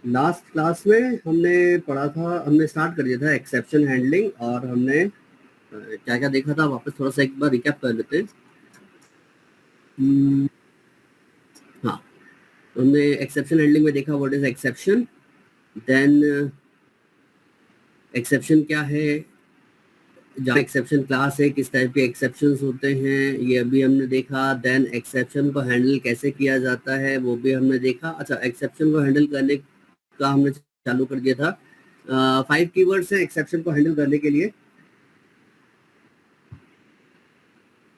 Last class में हमने पढ़ा था, हमने स्टार्ट कर दिया था एक्सेप्शन हैंडलिंग, और हमने क्या क्या देखा था वापस थोड़ा सा एक बार रिकैप कर लेते हैं। हाँ, हमने एक्सेप्शन हैंडलिंग में देखा what is exception, then exception क्या है, जहाँ एक्सेप्शन क्लास है, किस टाइप के एक्सेप्शंस होते हैं ये अभी हमने देखा। देन एक्सेप्शन को हैंडल कैसे किया जाता है वो भी हमने देखा। अच्छा, एक्सेप्शन को हैंडल करने का हमने चालू कर दिया था। 5 कीवर्ड्स हैं एक्सेप्शन को हैंडल करने के लिए।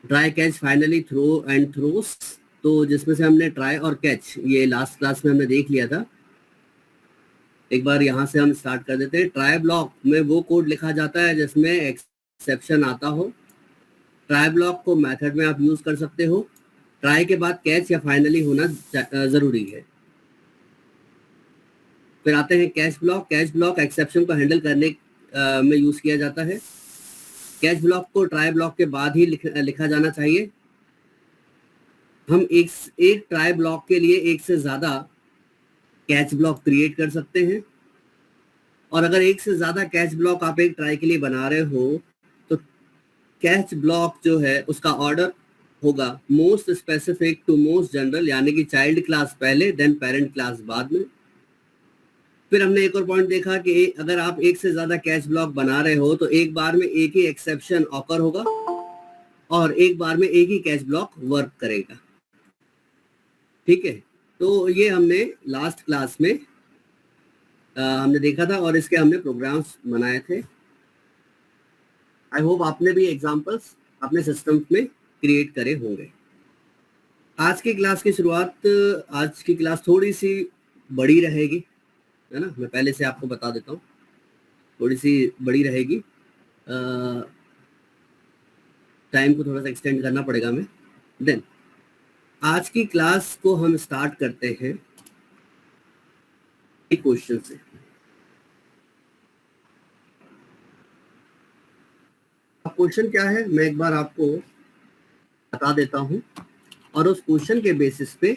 Try, catch, finally, throw and throws. तो जिसमें से हमने ट्राई और कैच ये लास्ट क्लास में हमने देख लिया था। एक बार यहाँ से हम स्टार्ट कर देते हैं। ट्राई ब्लॉक में वो कोड लिखा जाता है जिसमें एक्सेप्शन आता हो। ट्राई ब्लॉक को मेथड में आप यूज कर सकते हो। ट्राई के बाद कैच या फाइनली होना जरूरी है। फिर आते हैं catch block. Catch block exception को हैंडल करने में यूज किया जाता है। कैच ब्लॉक को ट्राई ब्लॉक के बाद ही लिखा जाना चाहिए। हम एक ट्राई ब्लॉक के लिए एक से ज्यादा कैच ब्लॉक क्रिएट कर सकते हैं, और अगर एक से ज्यादा कैच ब्लॉक आप एक ट्राई के लिए बना रहे हो तो कैच ब्लॉक जो है उसका ऑर्डर होगा most specific to most general, यानी कि चाइल्ड क्लास पहले देन पेरेंट क्लास बाद में। फिर हमने एक और पॉइंट देखा कि अगर आप एक से ज्यादा कैच ब्लॉक बना रहे हो तो एक बार में एक ही एक्सेप्शन ऑकर होगा और एक बार में एक ही कैच ब्लॉक वर्क करेगा। ठीक है, तो ये हमने लास्ट क्लास में हमने देखा था और इसके हमने प्रोग्राम्स बनाए थे। आई होप आपने भी एग्जांपल्स अपने सिस्टम में क्रिएट करे होंगे। आज की क्लास की शुरुआत, आज की क्लास थोड़ी सी बड़ी रहेगी, है ना। मैं पहले से आपको बता देता हूँ, थोड़ी सी बड़ी रहेगी। टाइम को थोड़ा सा एक्सटेंड करना पड़ेगा हमें। देन आज की क्लास को हम स्टार्ट करते हैं एक क्वेश्चन से। क्वेश्चन क्या है मैं एक बार आपको बता देता हूँ, और उस क्वेश्चन के बेसिस पे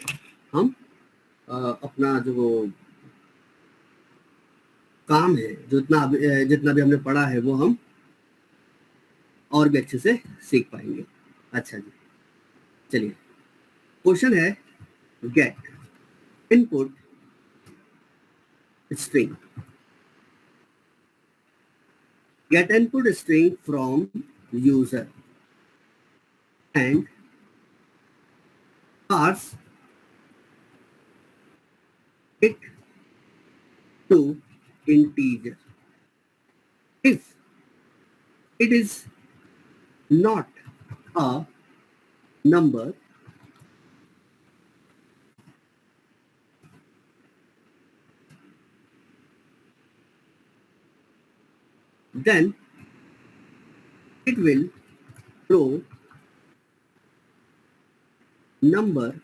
हम अपना जो काम है, जितना भी हमने पढ़ा है वो हम और भी अच्छे से सीख पाएंगे। अच्छा जी, चलिए क्वेश्चन है get input string. Get input string from user and parse it to integer. If it is not a number, then it will throw number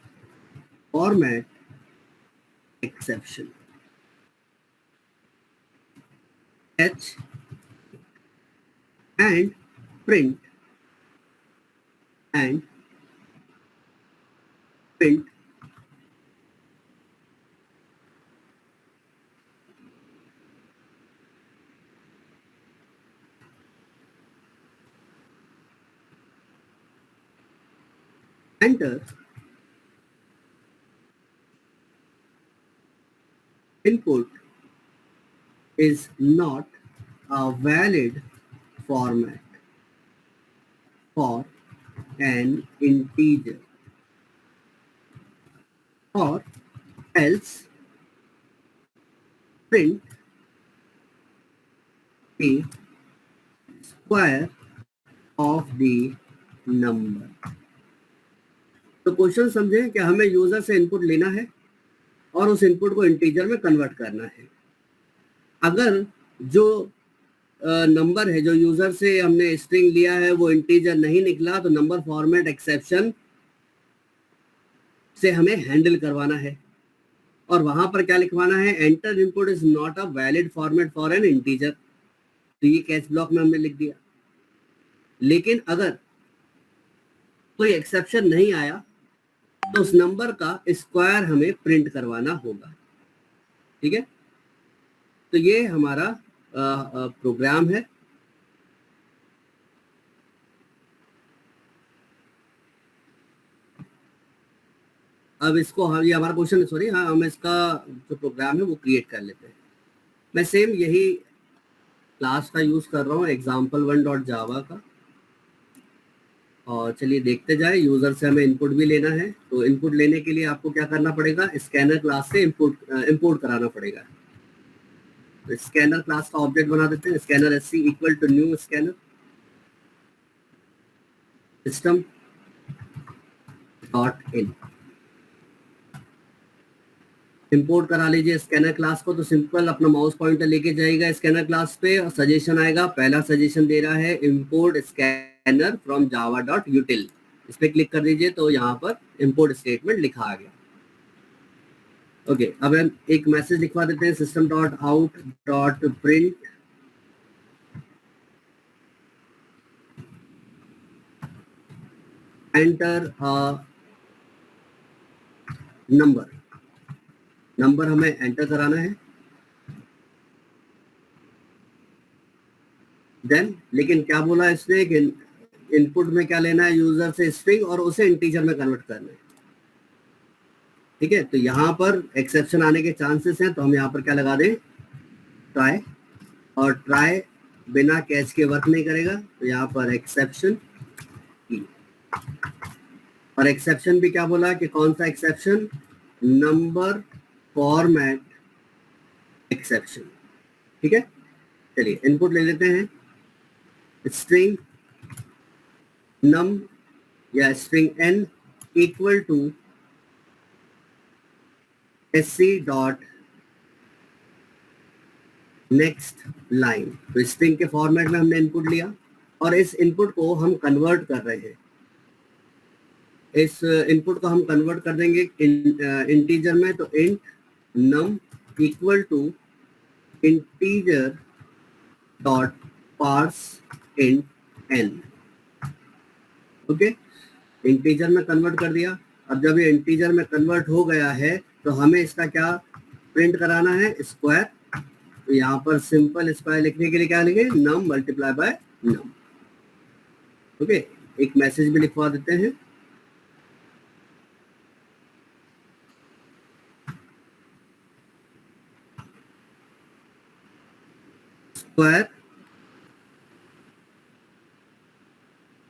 format exception. Catch and print and print enter input is not a valid format for an integer, or else print the square of the number. तो question समझे कि हमें user से input लेना है और उस input को इंटीजर में कन्वर्ट करना है। अगर जो नंबर है जो यूजर से हमने स्ट्रिंग लिया है वो इंटीजर नहीं निकला तो नंबर फॉर्मेट एक्सेप्शन से हमें हैंडल करवाना है, और वहां पर क्या लिखवाना है, enter input is not a valid format for an integer. तो ये कैच ब्लॉक में हमने लिख दिया। लेकिन अगर कोई एक्सेप्शन नहीं आया तो उस नंबर का स्क्वायर हमें प्रिंट करवाना होगा। ठीक है, तो ये हमारा प्रोग्राम है। अब इसको हम, ये हमारा क्वेश्चन है, सॉरी, हाँ, हम इसका जो प्रोग्राम है वो क्रिएट कर लेते हैं। मैं सेम यही क्लास का यूज कर रहा हूँ, example1.java का। और चलिए देखते जाए। यूजर से हमें इनपुट भी लेना है, तो इनपुट लेने के लिए आपको क्या करना पड़ेगा, स्कैनर क्लास से इंपोर्ट कराना पड़ेगा। तो स्कैनर क्लास का ऑब्जेक्ट बना देते हैं, scanner sc equal to new scanner system dot in. Import करा लीजिए स्कैनर क्लास को। तो सिंपल अपना माउस पॉइंटर लेके जाएगा स्कैनर क्लास पे और सजेशन आएगा। पहला सजेशन दे रहा है import scanner from Java dot यूटिल। इस पे क्लिक कर दीजिए तो यहाँ पर इंपोर्ट स्टेटमेंट लिखा आ गया। ओके, अब हम एक मैसेज लिखवा देते हैं, system dot out dot print enter number. Number हमें एंटर कराना है। देन लेकिन क्या बोला इसने कि इनपुट में क्या लेना है, यूजर से स्ट्रिंग और उसे इंटीजर में कन्वर्ट करना है। ठीक है, तो यहाँ पर एक्सेप्शन आने के चांसेस हैं, तो हम यहाँ पर क्या लगा दें, ट्राई। और ट्राई बिना कैच के वर्क नहीं करेगा, तो यहाँ पर एक्सेप्शन। और एक्सेप्शन भी क्या बोला कि कौन सा एक्सेप्शन, नंबर फॉर्मेट एक्सेप्शन। ठीक है, चलिए इनपुट ले लेते हैं, स्ट्रिंग नम या string N equal to sc dot next line. तो स्ट्रिंग के फॉर्मेट में हमने इनपुट लिया और इस इनपुट को हम कन्वर्ट कर रहे हैं। इस इनपुट को हम कन्वर्ट कर देंगे इंटीजर में, तो int num equal to integer dot parse int N. Okay, integer में कन्वर्ट कर दिया। अब जब ये इंटीजर में कन्वर्ट हो गया है तो हमें इसका क्या प्रिंट कराना है, स्क्वायर। तो यहाँ पर सिंपल स्क्वायर लिखने के लिए क्या लिखे, नम मल्टीप्लाई बाय नम। ओके, एक मैसेज भी लिखवा देते हैं, स्क्वायर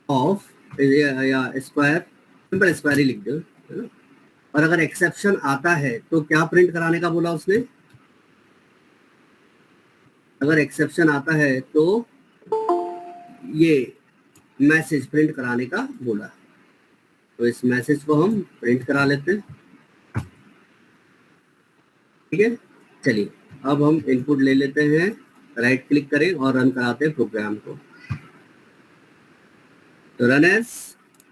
ऑफ या स्क्वायर, सिंपल स्क्वायर ही लिख दो, है ना। और अगर एक्सेप्शन आता है तो क्या प्रिंट कराने का बोला उसने, अगर एक्सेप्शन आता है तो ये मैसेज प्रिंट कराने का बोला। तो इस मैसेज को हम प्रिंट करा लेते हैं। ठीक है, चलिए अब हम इनपुट ले लेते हैं, राइट क्लिक करें और रन कराते हैं प्रोग्राम को। तो run as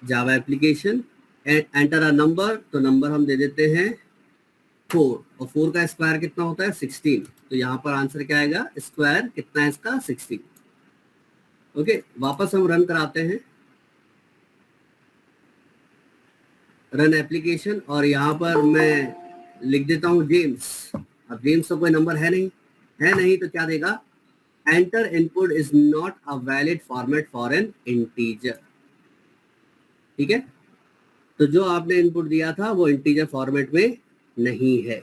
Java application enter a number. तो नंबर हम दे देते हैं 4 और 4 का स्क्वायर कितना होता है, 16। तो यहाँ पर आंसर क्या आएगा, स्क्वायर कितना है इसका, 16। ओके, वापस हम रन कराते हैं, रन एप्लीकेशन, और यहाँ पर मैं लिख देता हूँ जेम्स। अब जेम्स तो कोई नंबर है नहीं, तो क्या देगा, enter input is not a valid format for an integer. ठीक है, तो जो आपने इनपुट दिया था वो इंटीजर फॉर्मेट में नहीं है।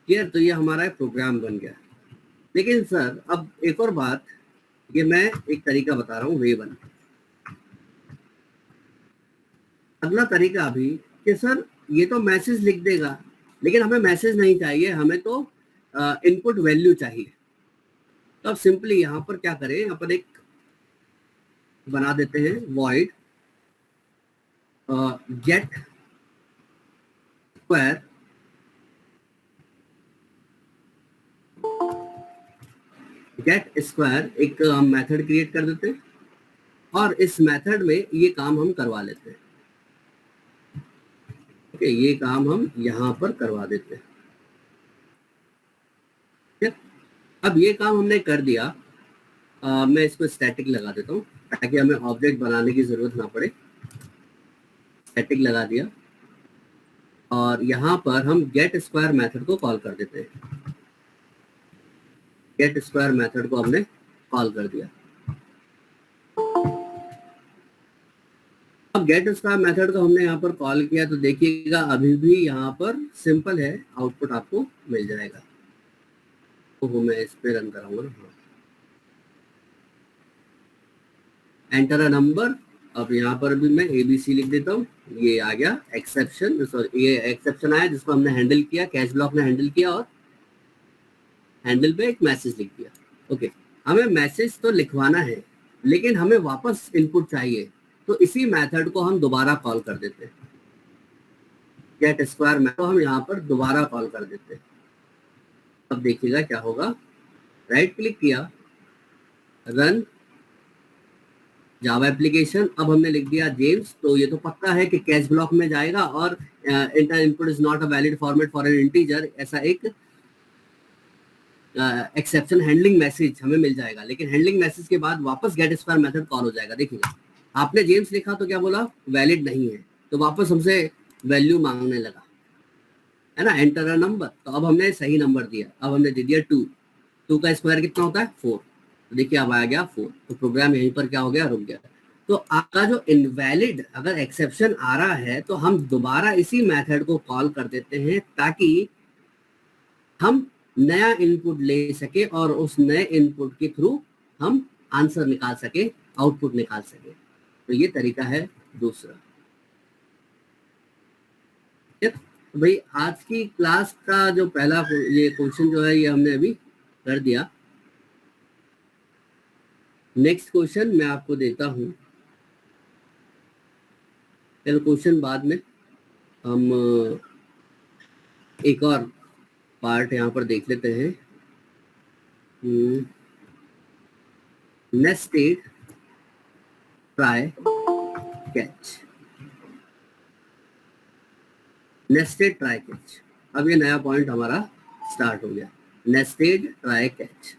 क्लियर, तो ये हमारा प्रोग्राम बन गया। लेकिन सर अब एक और बात, ये मैं एक तरीका बता रहा हूँ, वे वन। अगला तरीका अभी कि सर ये तो मैसेज लिख देगा, लेकिन हमें मैसेज नहीं चाहिए, हमें तो इनपुट वैल्यू चाहिए। तो अब सिंपली यहाँ पर क्या करें, यहाँ पर एक बना देते हैं void get square get square, एक मेथड क्रिएट कर देते हैं और इस मेथड में ये काम हम करवा लेते हैं। ओके, ये काम हम यहाँ पर करवा देते हैं। अब ये काम हमने कर दिया, मैं इसको स्टैटिक लगा देता हूँ ताकि हमें ऑब्जेक्ट बनाने की जरूरत ना पड़े। स्टैटिक लगा दिया और यहाँ पर हम गेट स्क्वायर मेथड को कॉल कर देते हैं। गेट स्क्वायर मेथड को हमने कॉल कर दिया। अब गेट स्क्वायर मेथड को हमने यहाँ पर कॉल किया तो देखिएगा अभी भी यहाँ पर सिंपल है, आउटपुट आपको मिल जाएगा। तो मैं इस पे रन कराऊंगा ना, एंटर अ नंबर। अब यहाँ पर भी मैं ABC लिख देता हूँ, ये आ गया एक्सेप्शन, सॉरी ये एक्सेप्शन आया जिसको हमने हैंडल किया, कैश ब्लॉक ने हैंडल किया और हैंडल पे एक मैसेज लिख दिया। ओके, हमें मैसेज तो लिखवाना है लेकिन हमें वापस इनपुट चाहिए, तो इसी मेथड को हम दोबारा कॉल कर देते हैं। गेट स्क्वायर मेथड को हम यहाँ पर दोबारा कॉल कर देते हैं। अब देखिएगा क्या होगा, राइट क्लिक किया, रन जावा एप्लीकेशन। अब हमने लिख दिया जेम्स, तो ये तो पक्का है कि कैश ब्लॉक में जाएगा और inter input is not a valid format for an integer, ऐसा एक एक्सेप्शन हैंडलिंग मैसेज हमें मिल जाएगा। लेकिन हैंडलिंग मैसेज के बाद वापस गेट स्क्वायर मेथड कॉल हो जाएगा। देखिएगा आपने जेम्स लिखा तो क्या बोला, वैलिड नहीं है, तो वापस हमसे वैल्यू मांगने लगा, है ना, एंटर अ नंबर। तो अब हमने सही नंबर दिया, अब हमने दे दिया 2, 2 का स्क्वायर कितना होता है 4, तो देखिए अब आ गया 4, तो प्रोग्राम यहीं पर क्या हो गया, रुक गया। तो आपका जो इनवैलिड अगर एक्सेप्शन आ रहा है तो हम दोबारा इसी मेथड को कॉल कर देते हैं ताकि हम नया इनपुट ले सके और उस नए इनपुट के थ्रू हम आंसर निकाल सके, आउटपुट निकाल सके। तो ये तरीका है दूसरा। तो भाई आज की क्लास का जो पहला ये क्वेश्चन जो है ये हमने अभी कर दिया। नेक्स्ट क्वेश्चन मैं आपको देता हूं, चलो क्वेश्चन बाद में, हम एक और पार्ट यहाँ पर देख लेते हैं। Nested try catch, nested try catch. अब ये नया पॉइंट हमारा स्टार्ट हो गया, nested try catch.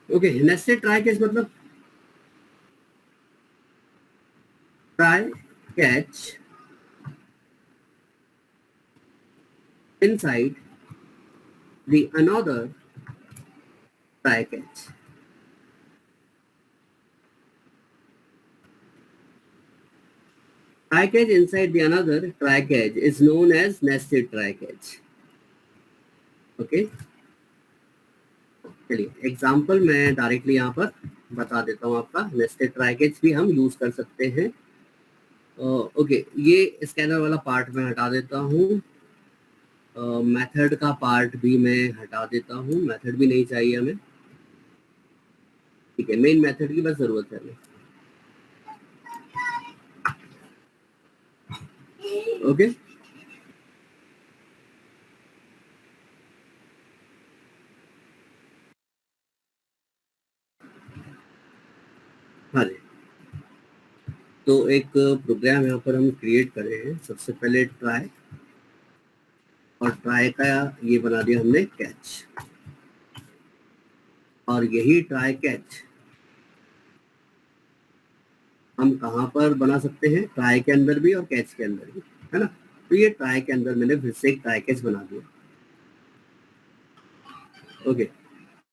Okay, nested try catch मतलब try catch inside the another try catch. Try catch inside the another try catch is known as nested try catch. Okay, चलिए example मैं directly यहाँ पर बता देता हूँ आपका। नेस्टेड ट्राई कैच भी हम यूज कर सकते हैं। ओके, ये स्कैनर वाला पार्ट मैं हटा देता हूँ, मेथड का पार्ट भी मैं हटा देता हूँ, मेथड भी नहीं चाहिए हमें, ठीक है, मेन मेथड की बस जरूरत है हमें। ओके, हाँ जी, तो एक प्रोग्राम यहाँ पर हम क्रिएट करे हैं। सबसे पहले ट्राई, और ट्राई का ये बना दिया हमने कैच, और यही ट्राई कैच हम कहाँ पर बना सकते हैं, ट्राई के अंदर भी और कैच के अंदर भी, है ना। तो ये ट्राई के अंदर मैंने फिर से एक ट्राई कैच बना दिया। ओके,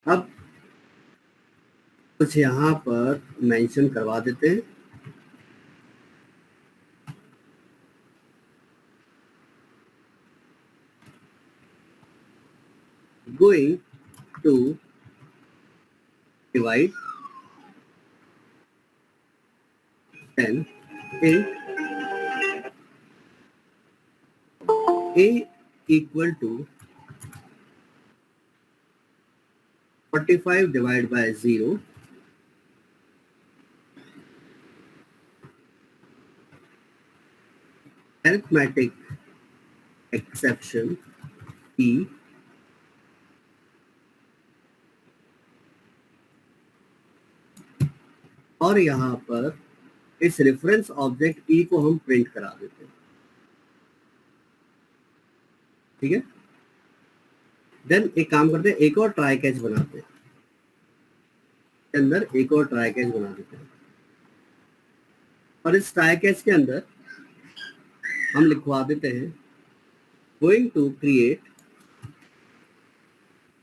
अब कुछ यहाँ पर मेंशन करवा देते हैं। Going to divide 10 in A equal to 45 divided by 0, arithmetic exception P, और यहाँ पर इस रेफरेंस ऑब्जेक्ट ई को हम प्रिंट करा देते हैं, ठीक है। देन एक काम करते हैं, एक और ट्राई कैच बनाते हैं, अंदर एक और ट्राई कैच बना देते हैं, और इस ट्राई कैच के अंदर हम लिखवा देते हैं going to create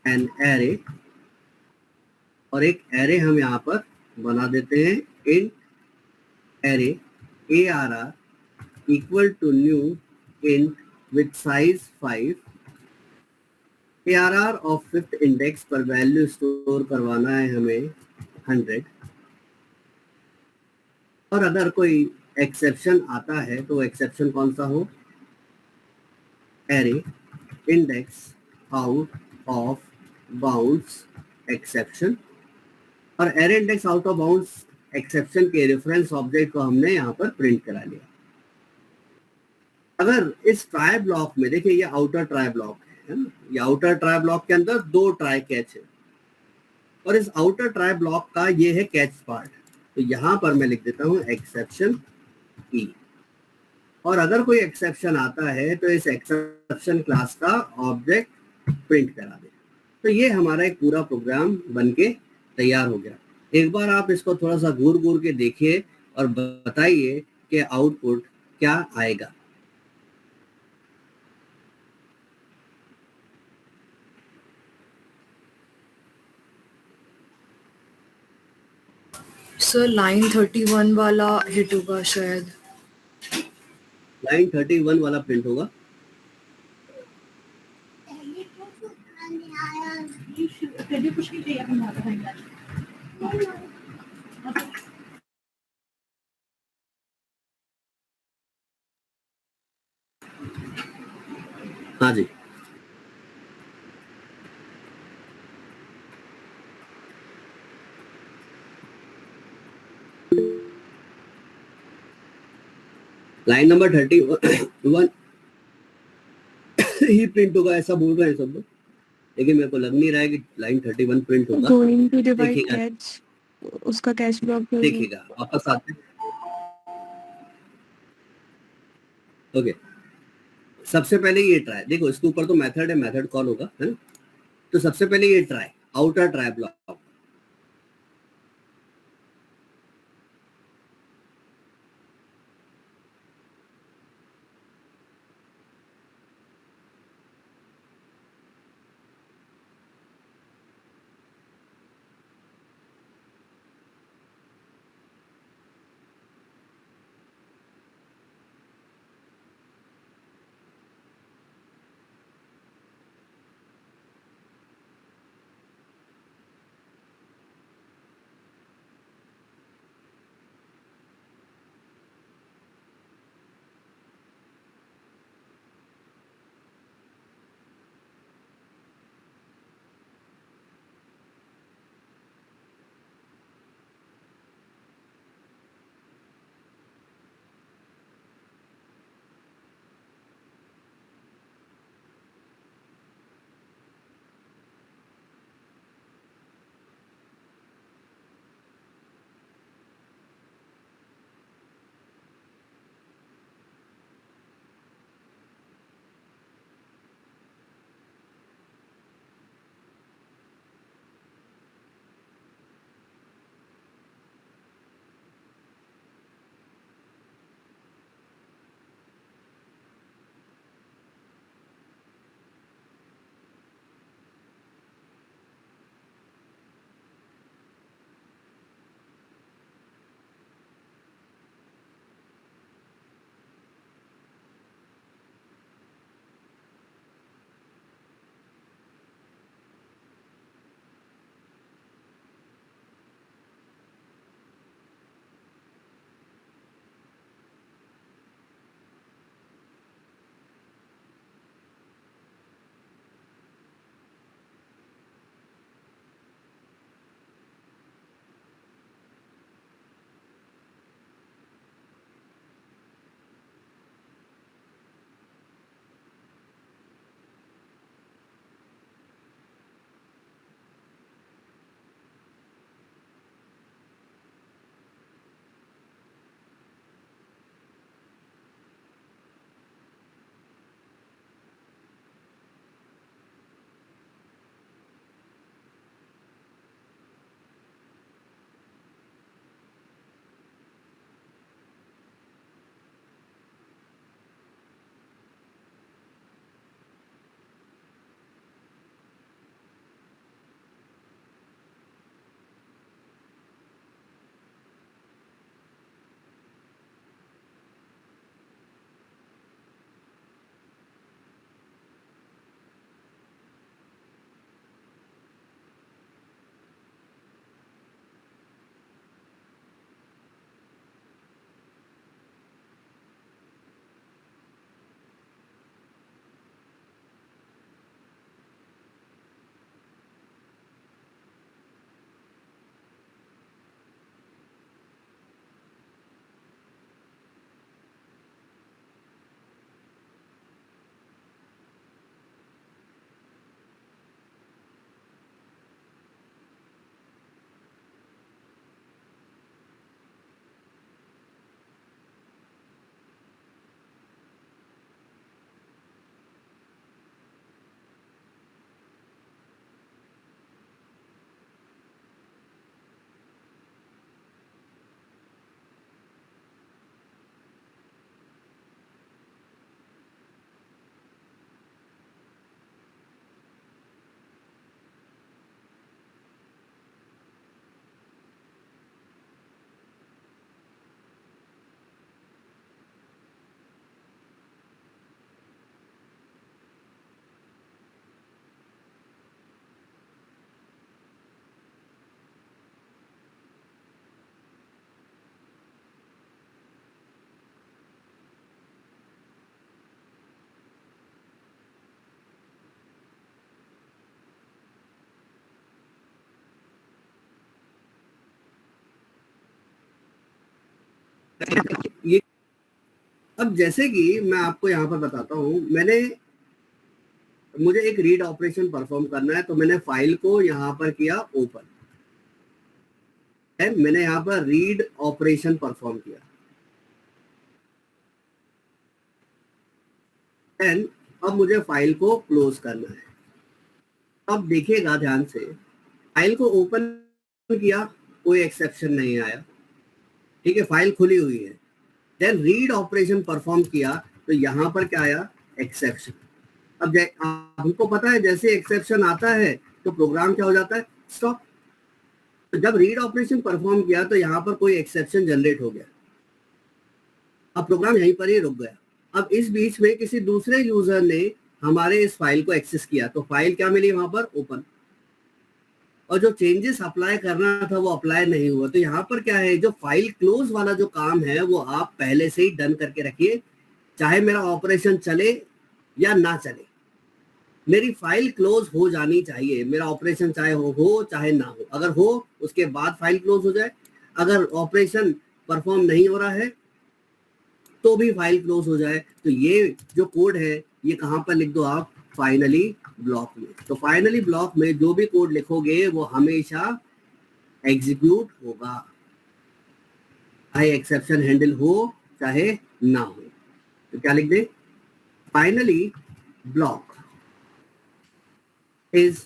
an array, और एक array हम यहाँ पर बना देते हैं int array arr equal to new int with size 5. arr of fifth index पर वैल्यू स्टोर करवाना है हमें 100, और अगर कोई एक्सेप्शन आता है तो एक्सेप्शन कौन सा हो, array index out of bounds exception, और array index out of bounds exception के रेफरेंस ऑब्जेक्ट को हमने यहाँ पर प्रिंट करा लिया। अगर इस ट्राई ब्लॉक में देखिए, ये आउटर ट्राई ब्लॉक है ना, ये आउटर ट्राई ब्लॉक के अंदर 2 ट्राई कैच है, और इस आउटर ट्राई ब्लॉक का ये है कैच पार्ट, तो यहाँ पर मैं लिख देता हूँ एक्सेप्शन ई, और अगर कोई एक्सेप्शन आता है तो इस एक्सेप्शन क्लास का ऑब्जेक्ट प्रिंट करा दे। तो ये हमारा एक पूरा प्रोग्राम बनके तैयार हो गया। एक बार आप इसको थोड़ा सा घूर घूर के देखिए और बताइए कि आउटपुट क्या आएगा। सर लाइन 31 वाला हिट होगा शायद। लाइन 31 वाला प्रिंट होगा। हाँ जी, लाइन नंबर 31 ही प्रिंट होगा ऐसा बोल रहे हैं सब लोग, लेकिन मेरे को लग नहीं रहा है कि लाइन 31 प्रिंट होगा। गोइंग टू डिवाइड देखिएगा, कैच, उसका कैच ब्लॉक देखिएगा वापस आते हैं। ओके, सबसे पहले ये ट्राई देखो, इसके ऊपर तो मेथड है, मेथड कॉल होगा, है ना। तो सबसे पहले ये ट्राई, आउटर ट्राई ब्लॉक, ये अब जैसे कि मैं आपको यहाँ पर बताता हूँ, मुझे एक रीड ऑपरेशन परफॉर्म करना है, तो मैंने फाइल को यहाँ पर किया ओपन, मैंने यहाँ पर रीड ऑपरेशन परफॉर्म किया, एंड अब मुझे फाइल को क्लोज करना है। अब देखिएगा ध्यान से, फाइल को ओपन किया, कोई एक्सेप्शन नहीं आया, ठीक है, फाइल खुली हुई है। देन रीड ऑपरेशन परफॉर्म किया, तो यहाँ पर क्या आया, एक्सेप्शन। अब हमको पता है जैसे एक्सेप्शन आता है तो प्रोग्राम क्या हो जाता है, स्टॉप। तो जब रीड ऑपरेशन परफॉर्म किया तो यहाँ पर कोई एक्सेप्शन जनरेट हो गया, अब प्रोग्राम यहीं पर ही रुक गया। अब इस बीच में किसी दूसरे यूजर ने हमारे इस फाइल को एक्सेस किया, तो फाइल क्या मिली वहां पर, ओपन, और जो चेंजेस अप्लाई करना था वो अप्लाई नहीं हुआ। तो यहाँ पर क्या है, जो फाइल क्लोज वाला जो काम है वो आप पहले से ही डन करके रखिए, चाहे मेरा ऑपरेशन चले या ना चले, मेरी फाइल क्लोज हो जानी चाहिए। मेरा ऑपरेशन चाहे हो चाहे ना हो, अगर हो उसके बाद फाइल क्लोज हो जाए, अगर ऑपरेशन परफॉर्म नहीं हो रहा है तो भी फाइल क्लोज हो जाए। तो ये जो कोड है ये कहाँ पर लिख दो आप, फाइनली ब्लॉक में। तो फाइनली ब्लॉक में जो भी कोड लिखोगे वो हमेशा एग्जीक्यूट होगा, चाहे एक्सेप्शन हैंडल हो चाहे ना हो। तो क्या लिख दे, finally block is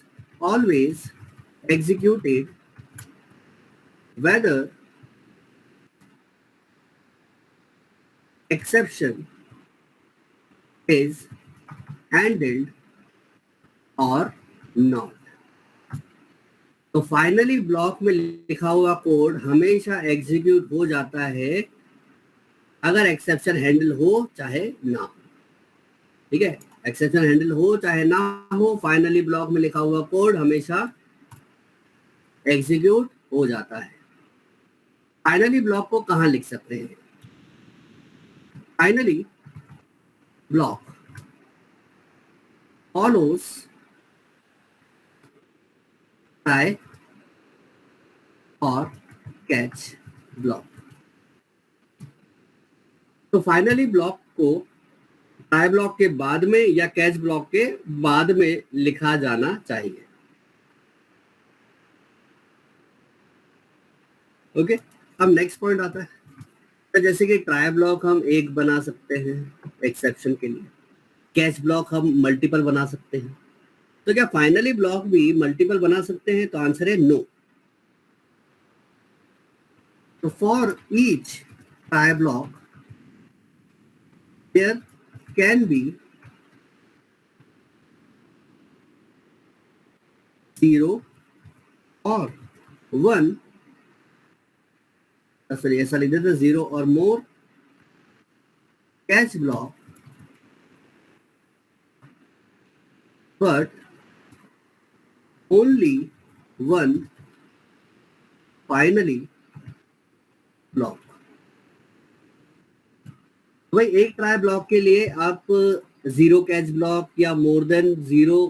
always executed whether exception is handled or not। तो फाइनली ब्लॉक में लिखा हुआ कोड हमेशा एग्जीक्यूट हो जाता है अगर एक्सेप्शन हैंडल हो चाहे ना हो, ठीक है, एक्सेप्शन हैंडल हो चाहे ना हो, फाइनली ब्लॉक में लिखा हुआ कोड हमेशा एग्जीक्यूट हो जाता है। फाइनली ब्लॉक को कहां लिख सकते हैं, फाइनली ब्लॉक follows try और कैच ब्लॉक। तो फाइनली ब्लॉक को ट्राई ब्लॉक के बाद में या कैच ब्लॉक के बाद में लिखा जाना चाहिए। ओके, अब नेक्स्ट पॉइंट आता है, तो जैसे कि ट्राई ब्लॉक हम एक बना सकते हैं एक्सेप्शन के लिए, कैच ब्लॉक हम मल्टीपल बना सकते हैं। तो क्या फाइनली ब्लॉक भी मल्टीपल बना सकते हैं, तो आंसर है नो। तो for each try block there can be 0 और 1, सॉरी ऐसा लिख देते 0 और more catch block, but only one finally block। भाई एक ट्राई ब्लॉक के लिए आप 0 कैच ब्लॉक या मोर देन 0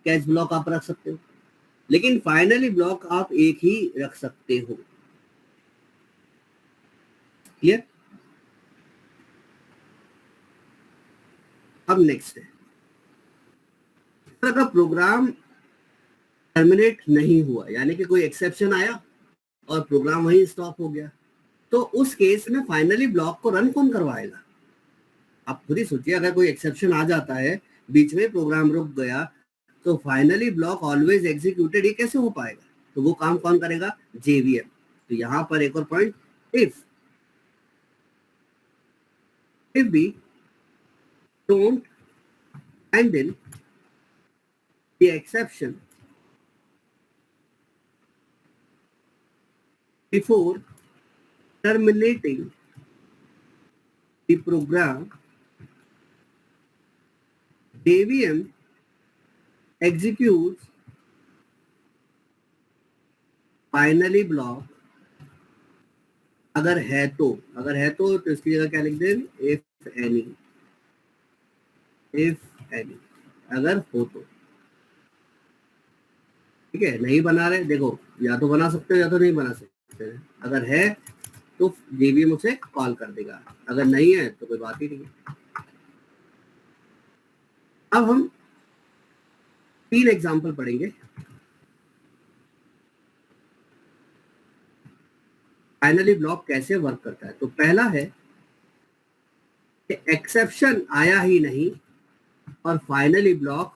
कैच ब्लॉक आप रख सकते हो, लेकिन फाइनली ब्लॉक आप एक ही रख सकते हो। क्लियर? अब नेक्स्ट है, अगर प्रोग्राम टर्मिनेट नहीं हुआ, यानी कि कोई एक्सेप्शन आया और प्रोग्राम वहीं स्टॉप हो गया, तो उस केस में फाइनली ब्लॉक को रन कौन करवाएगा? आप खुद ही सोचिए, अगर कोई एक्सेप्शन आ जाता है, बीच में प्रोग्राम रुक गया, तो फाइनली ब्लॉक ऑलवेज एग्जीक्यूटेड ये कैसे हो पाएगा? तो वो काम कौन करेगा? जेवीएम। तो यहां पर एक और point, if we don't handle the exception before terminating the program, JVM executes finally block अगर है तो इसकी जगह क्या लिख दें, if any, अगर हो तो। ठीक है, नहीं बना रहे, देखो या तो बना सकते हो या तो नहीं बना सकते। अगर है तो जेवीएम उसे कॉल कर देगा, अगर नहीं है तो कोई बात ही नहीं है। अब हम 3 एग्जाम्पल पढ़ेंगे। फाइनली ब्लॉक कैसे वर्क करता है। तो पहला है कि एक्सेप्शन आया ही नहीं और फाइनली ब्लॉक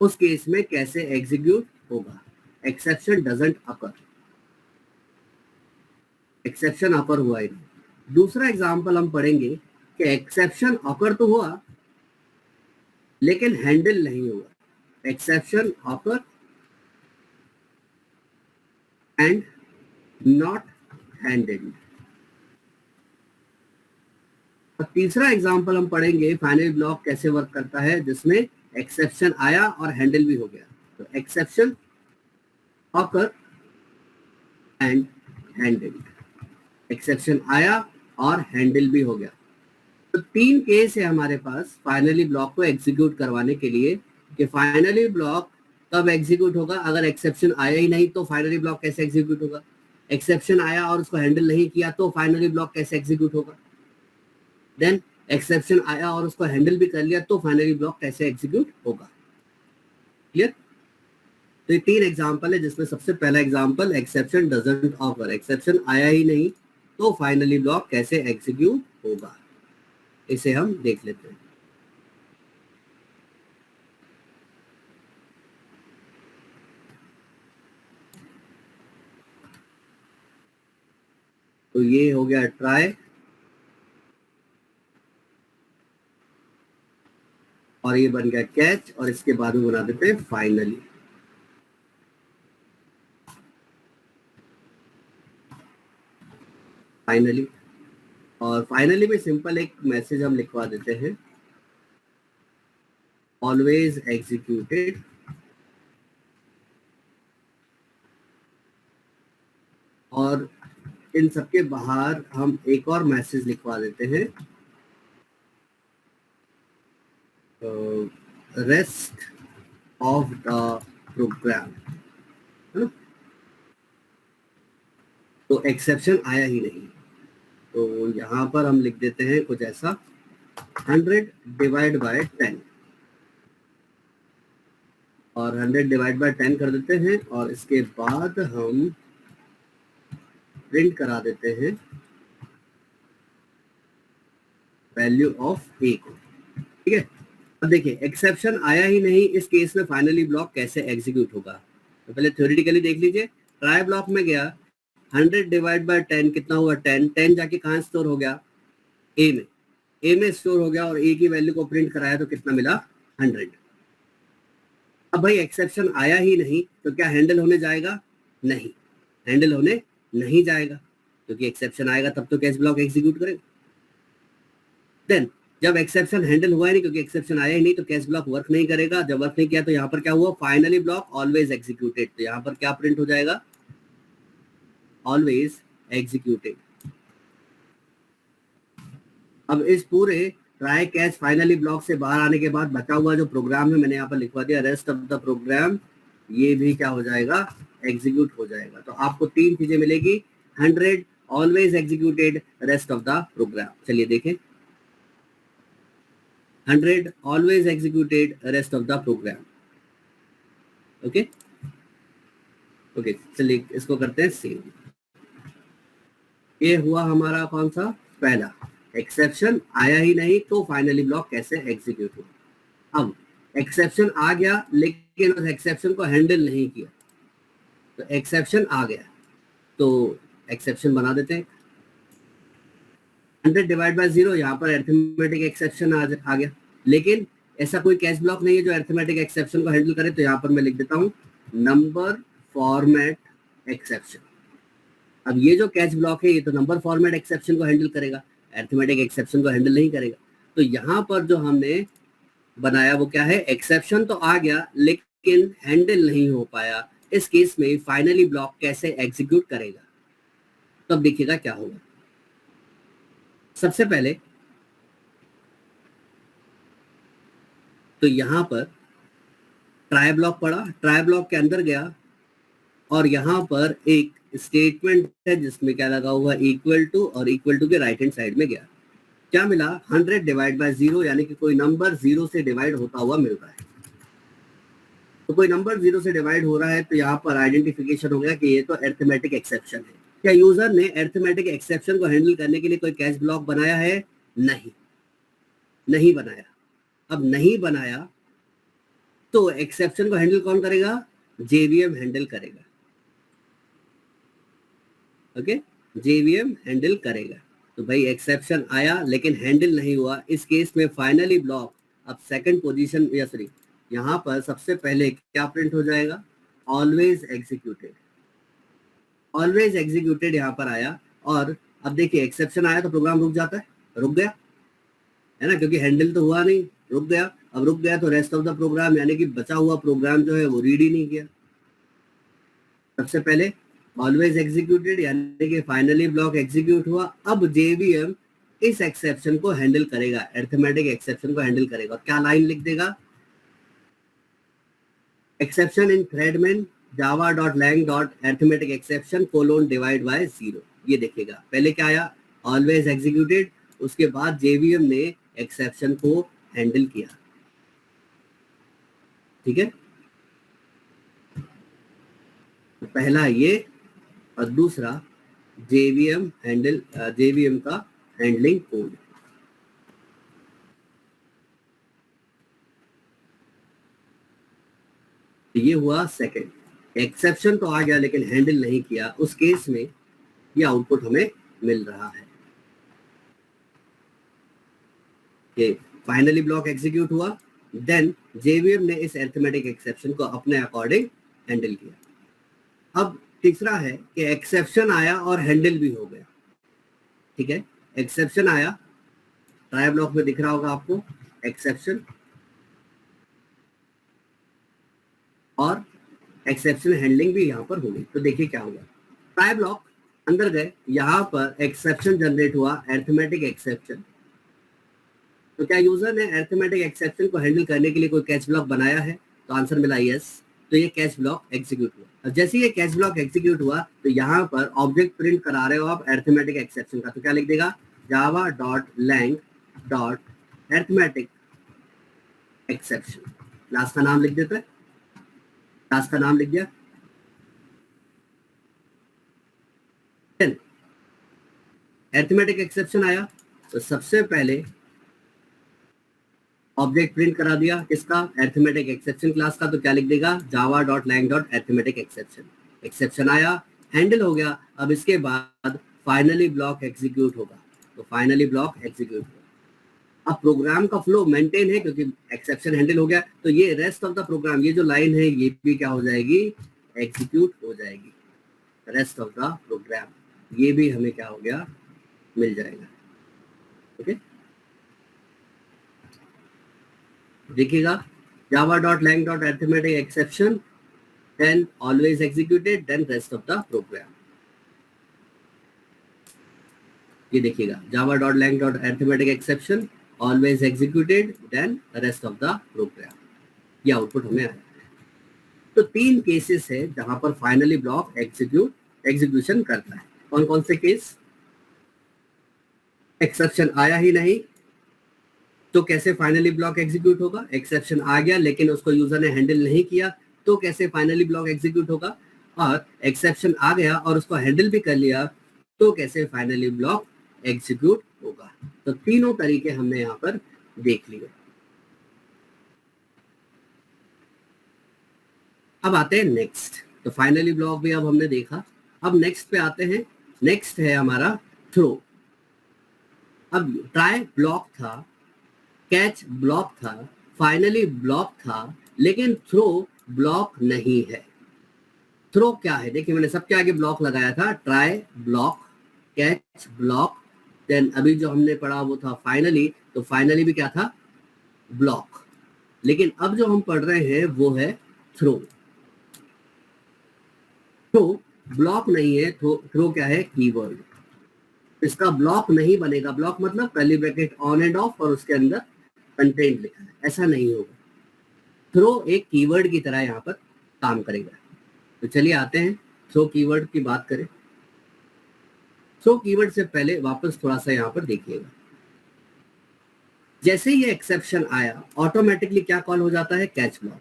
उस केस में कैसे एग्जीक्यूट होगा। एक्सेप्शन डजंट अकर, एक्सेप्शन अकर हुआ ही नहीं। दूसरा एग्जाम्पल हम पढ़ेंगे कि एक्सेप्शन अकर तो हुआ लेकिन हैंडल नहीं हुआ। Exception occur and not handled. और तीसरा एग्जाम्पल हम पढ़ेंगे फाइनल ब्लॉक कैसे वर्क करता है, जिसमें एक्सेप्शन आया और हैंडल भी हो गया। तो exception occur and handled, exception आया और हैंडल भी हो गया। तो 3 केस है हमारे पास फाइनली ब्लॉक को एग्जीक्यूट करवाने के लिए कि फाइनली ब्लॉक कब एग्जीक्यूट होगा। अगर एक्सेप्शन आया ही नहीं तो फाइनली ब्लॉक कैसे एग्जीक्यूट होगा। एक्सेप्शन आया और उसको हैंडल नहीं किया तो फाइनली ब्लॉक कैसे एग्जीक्यूट होगा। देन एक्सेप्शन आया और उसको हैंडल भी कर लिया तो फाइनली ब्लॉक कैसे एग्जीक्यूट होगा। क्लियर। तो ये 3 एग्जाम्पल है, जिसमें सबसे पहला example exception doesn't occur, exception आया ही नहीं तो फाइनली ब्लॉक कैसे एग्जीक्यूट होगा, इसे हम देख लेते हैं। तो ये हो गया ट्राई और ये बन गया कैच और इसके बाद में बना देते हैं फाइनली। फाइनली और फाइनली में सिंपल एक मैसेज हम लिखवा देते हैं, ऑलवेज एग्जीक्यूटेड। और इन सबके बाहर हम एक और मैसेज लिखवा देते हैं, रेस्ट ऑफ द प्रोग्राम। तो एक्सेप्शन आया ही नहीं, तो यहाँ पर हम लिख देते हैं कुछ ऐसा, 100 डिवाइड बाय 10 और 100 डिवाइड बाय 10 कर देते हैं और इसके बाद हम प्रिंट करा देते हैं वैल्यू ऑफ ए को। ठीक है। अब देखिए एक्सेप्शन आया ही नहीं, इस केस में फाइनली ब्लॉक कैसे एग्जीक्यूट होगा। तो पहले थ्योरेटिकली देख लीजिए, ट्राई ब्लॉक में गया, 100 डिवाइड बाय 10 कितना हुआ 10, 10 जाके कहाँ स्टोर हो गया ए में, ए में स्टोर हो गया और ए की वैल्यू को प्रिंट कराया तो कितना मिला 100। अब भाई एक्सेप्शन आया ही नहीं तो क्या हैंडल होने जाएगा, नहीं हैंडल होने नहीं जाएगा, क्योंकि एक्सेप्शन आएगा तब तो कैश ब्लॉक एग्जीक्यूट करेगा। देन जब एक्सेप्शन हैंडल हुआ ही नहीं, क्योंकि एक्सेप्शन आया ही नहीं, तो कैश ब्लॉक वर्क नहीं करेगा। जब वर्क नहीं किया तो यहाँ पर क्या हुआ, फाइनली ब्लॉक ऑलवेज एग्जीक्यूटेड, तो यहाँ पर क्या प्रिंट हो जाएगा, ऑलवेज एग्जीक्यूटेड। अब इस पूरे ट्राई कैच फाइनली ब्लॉक से बाहर आने के बाद बचा हुआ जो प्रोग्राम है मैंने यहाँ पर लिखवा दिया, रेस्ट ऑफ द प्रोग्राम, ये भी क्या हो जाएगा, एग्जीक्यूट हो जाएगा। तो आपको 3 चीजें मिलेगी, 100 always executed, rest of the program. चलिए देखें, 100 always executed, rest of the program. Okay okay, चलिए इसको करते हैं सेव। ये हुआ हमारा कौन सा, पहला, एक्सेप्शन आया ही नहीं तो फाइनली ब्लॉक कैसे एग्जीक्यूट हुआ। अब एक्सेप्शन आ गया लेकिन उस एक्सेप्शन को हैंडल नहीं किया, तो एक्सेप्शन आ गया तो एक्सेप्शन बना देते हैं, 100 डिवाइड बाय 0, यहाँ पर अरिथमेटिक एक्सेप्शन आ गया, लेकिन ऐसा कोई कैश ब्लॉक नहीं है जो अरिथमेटिक एक्सेप्शन को हैंडल करे। तो यहाँ पर मैं लिख देता हूँ नंबर फॉर्मेट एक्सेप्शन। अब ये जो कैच ब्लॉक है ये तो नंबर फॉर्मेट एक्सेप्शन को हैंडल करेगा, अरिथमेटिक एक्सेप्शन को हैंडल नहीं करेगा। तो यहाँ पर जो हमने बनाया वो क्या है, एक्सेप्शन तो आ गया लेकिन हैंडल नहीं हो पाया। इस केस में फाइनली ब्लॉक कैसे एग्जीक्यूट करेगा, तब देखिएगा क्या होगा। सबसे पहले तो यहां पर ट्राई ब्लॉक पड़ा, ट्राई ब्लॉक के अंदर गया और यहां पर एक स्टेटमेंट है जिसमें क्या लगा हुआ इक्वल टू, और इक्वल टू के राइट हैंड साइड में गया, क्या मिला 100 डिवाइड बाय 0, यानी कि कोई नंबर 0 से डिवाइड होता हुआ मिल रहा है। तो कोई नंबर 0 से डिवाइड हो रहा है तो यहाँ पर आइडेंटिफिकेशन हो गया कि ये तो अरिथमेटिक एक्सेप्शन है। क्या यूजर ने अरिथमेटिक एक्सेप्शन को हैंडल करने के लिए कोई कैच ब्लॉक बनाया है? नहीं बनाया। अब नहीं बनाया तो एक्सेप्शन को हैंडल कौन करेगा? जेवीएम हैंडल करेगा। ओके, जेवीएम हैंडल करेगा। तो भाई एक्सेप्शन आया लेकिन हैंडल नहीं हुआ, इस केस में फाइनली ब्लॉक अब सेकंड पोजीशन या सॉरी यहाँ पर सबसे पहले क्या प्रिंट हो जाएगा? Always executed. ऑलवेज एग्जीक्यूटेड यहाँ पर आया, और अब देखिए एक्सेप्शन आया तो प्रोग्राम रुक जाता है, रुक गया है ना, क्योंकि हैंडल तो हुआ नहीं, रुक गया। अब रुक गया तो रेस्ट ऑफ द प्रोग्राम यानी कि बचा हुआ प्रोग्राम जो है वो रीड ही नहीं किया। सबसे पहले ऑलवेज एग्जीक्यूटेड यानी कि फाइनली ब्लॉक एग्जीक्यूट हुआ। अब जेवीएम इस एक्सेप्शन को हैंडल करेगा, अरिथमेटिक एक्सेप्शन को हैंडल करेगा। क्या लाइन लिख देगा? Exception in thread main java.lang.arithmetic_exception: divide by 0। ये देखेगा पहले क्या आया? ऑलवेज एग्जीक्यूटेड, उसके बाद जेवीएम ने एक्सेप्शन को हैंडल किया। ठीक है, पहला ये और दूसरा जेवीएम हैंडल, जेवीएम का हैंडलिंग कोड। ये हुआ सेकंड। एक्सेप्शन तो आ गया लेकिन हैंडल नहीं किया, उस केस में ये आउटपुट हमें मिल रहा है। ये फाइनली ब्लॉक एग्जीक्यूट हुआ, देन जेवीएम ने इस अरिथमेटिक एक्सेप्शन को अपने अकॉर्डिंग हैंडल किया। अब तीसरा है कि एक्सेप्शन आया और हैंडल भी हो गया। ठीक है, एक्सेप्शन आया, ट्राई ब्लॉक में दिख रहा होगा आपको एक्सेप्शन, और एक्सेप्शन हैंडलिंग भी यहाँ पर होगी। तो देखिए क्या होगा, ट्राई ब्लॉक अंदर गए, यहाँ पर एक्सेप्शन जनरेट हुआ, अरिथमेटिक एक्सेप्शन। तो क्या यूजर ने अरिथमेटिक एक्सेप्शन को हैंडल करने के लिए कोई कैच ब्लॉक बनाया है? तो आंसर मिला यस। तो ये कैच ब्लॉक एग्जीक्यूट हुआ। और जैसे ये कैच ब्लॉक एग्जीक्यूट हुआ तो यहाँ पर ऑब्जेक्ट प्रिंट करा रहे हो आप अरिथमेटिक एक्सेप्शन का, तो क्या लिख देगा? java.lang.arithmetic_exception। क्लास का नाम लिख देता है, क्लास का नाम लिख दिया। अरिथमेटिक एक्सेप्शन आया तो सबसे पहले ऑब्जेक्ट प्रिंट करा दिया किसका? अरिथमेटिक एक्सेप्शन क्लास का। तो क्या लिख देगा? java.lang.arithmetic_exception। एक्सेप्शन आया, हैंडल हो गया। अब इसके बाद फाइनली ब्लॉक एग्जीक्यूट होगा, तो फाइनली ब्लॉक एग्जीक्यूट होगा। अब प्रोग्राम का फ्लो मेंटेन है क्योंकि एक्सेप्शन हैंडल हो गया, तो ये रेस्ट ऑफ द प्रोग्राम, ये जो लाइन है ये भी क्या हो जाएगी? एग्जीक्यूट हो जाएगी। रेस्ट ऑफ द प्रोग्राम ये भी हमें क्या हो गया? मिल जाएगा। ओके, देखिएगा java.lang.arithmetic_exception, then always executed, then rest of the program। ये देखिएगा java.lang.arithmetic_exception, always executed, then rest of the program। ये आउटपुट हमें आया है। तो 3 केसेस है जहां पर फाइनली ब्लॉक एग्जीक्यूशन करता है। कौन कौन से केस? एक्सेप्शन आया ही नहीं तो कैसे फाइनली ब्लॉक एग्जीक्यूट होगा? एक्सेप्शन आ गया लेकिन उसको यूजर ने हैंडल नहीं किया तो कैसे फाइनली ब्लॉक एग्जीक्यूट होगा? और एक्सेप्शन आ गया और उसको हैंडल भी कर लिया तो कैसे फाइनली ब्लॉक एग्जीक्यूट होगा? तो तीनों तरीके हमने यहाँ पर देख लिए। अब आते हैं नेक्स्ट। तो फाइनली ब्लॉक भी अब हमने देखा, अब नेक्स्ट पे आते हैं। नेक्स्ट है हमारा थ्रो। अब ट्राई ब्लॉक था, कैच ब्लॉक था, फाइनली ब्लॉक था, लेकिन थ्रो ब्लॉक नहीं है। थ्रो क्या है? देखिए मैंने सबके आगे ब्लॉक लगाया था, try block, catch block, then अभी जो हमने पढ़ा वो था फाइनली, तो फाइनली भी क्या था? ब्लॉक। लेकिन अब जो हम पढ़ रहे हैं वो है थ्रो। थ्रो ब्लॉक नहीं है, थ्रो क्या है? कीवर्ड। इसका ब्लॉक नहीं बनेगा। ब्लॉक मतलब पहली ब्रैकेट ऑन एंड ऑफ और उसके अंदर कंटेंट लिखा है, ऐसा नहीं होगा। थ्रो एक कीवर्ड की तरह यहाँ पर काम करेगा। तो चलिए आते हैं थ्रो कीवर्ड की बात करें, थ्रो कीवर्ड से पहले वापस थोड़ा सा यहाँ पर देखिएगा। जैसे ही ये एक्सेप्शन आया ऑटोमेटिकली क्या कॉल हो जाता है, कैच ब्लॉक।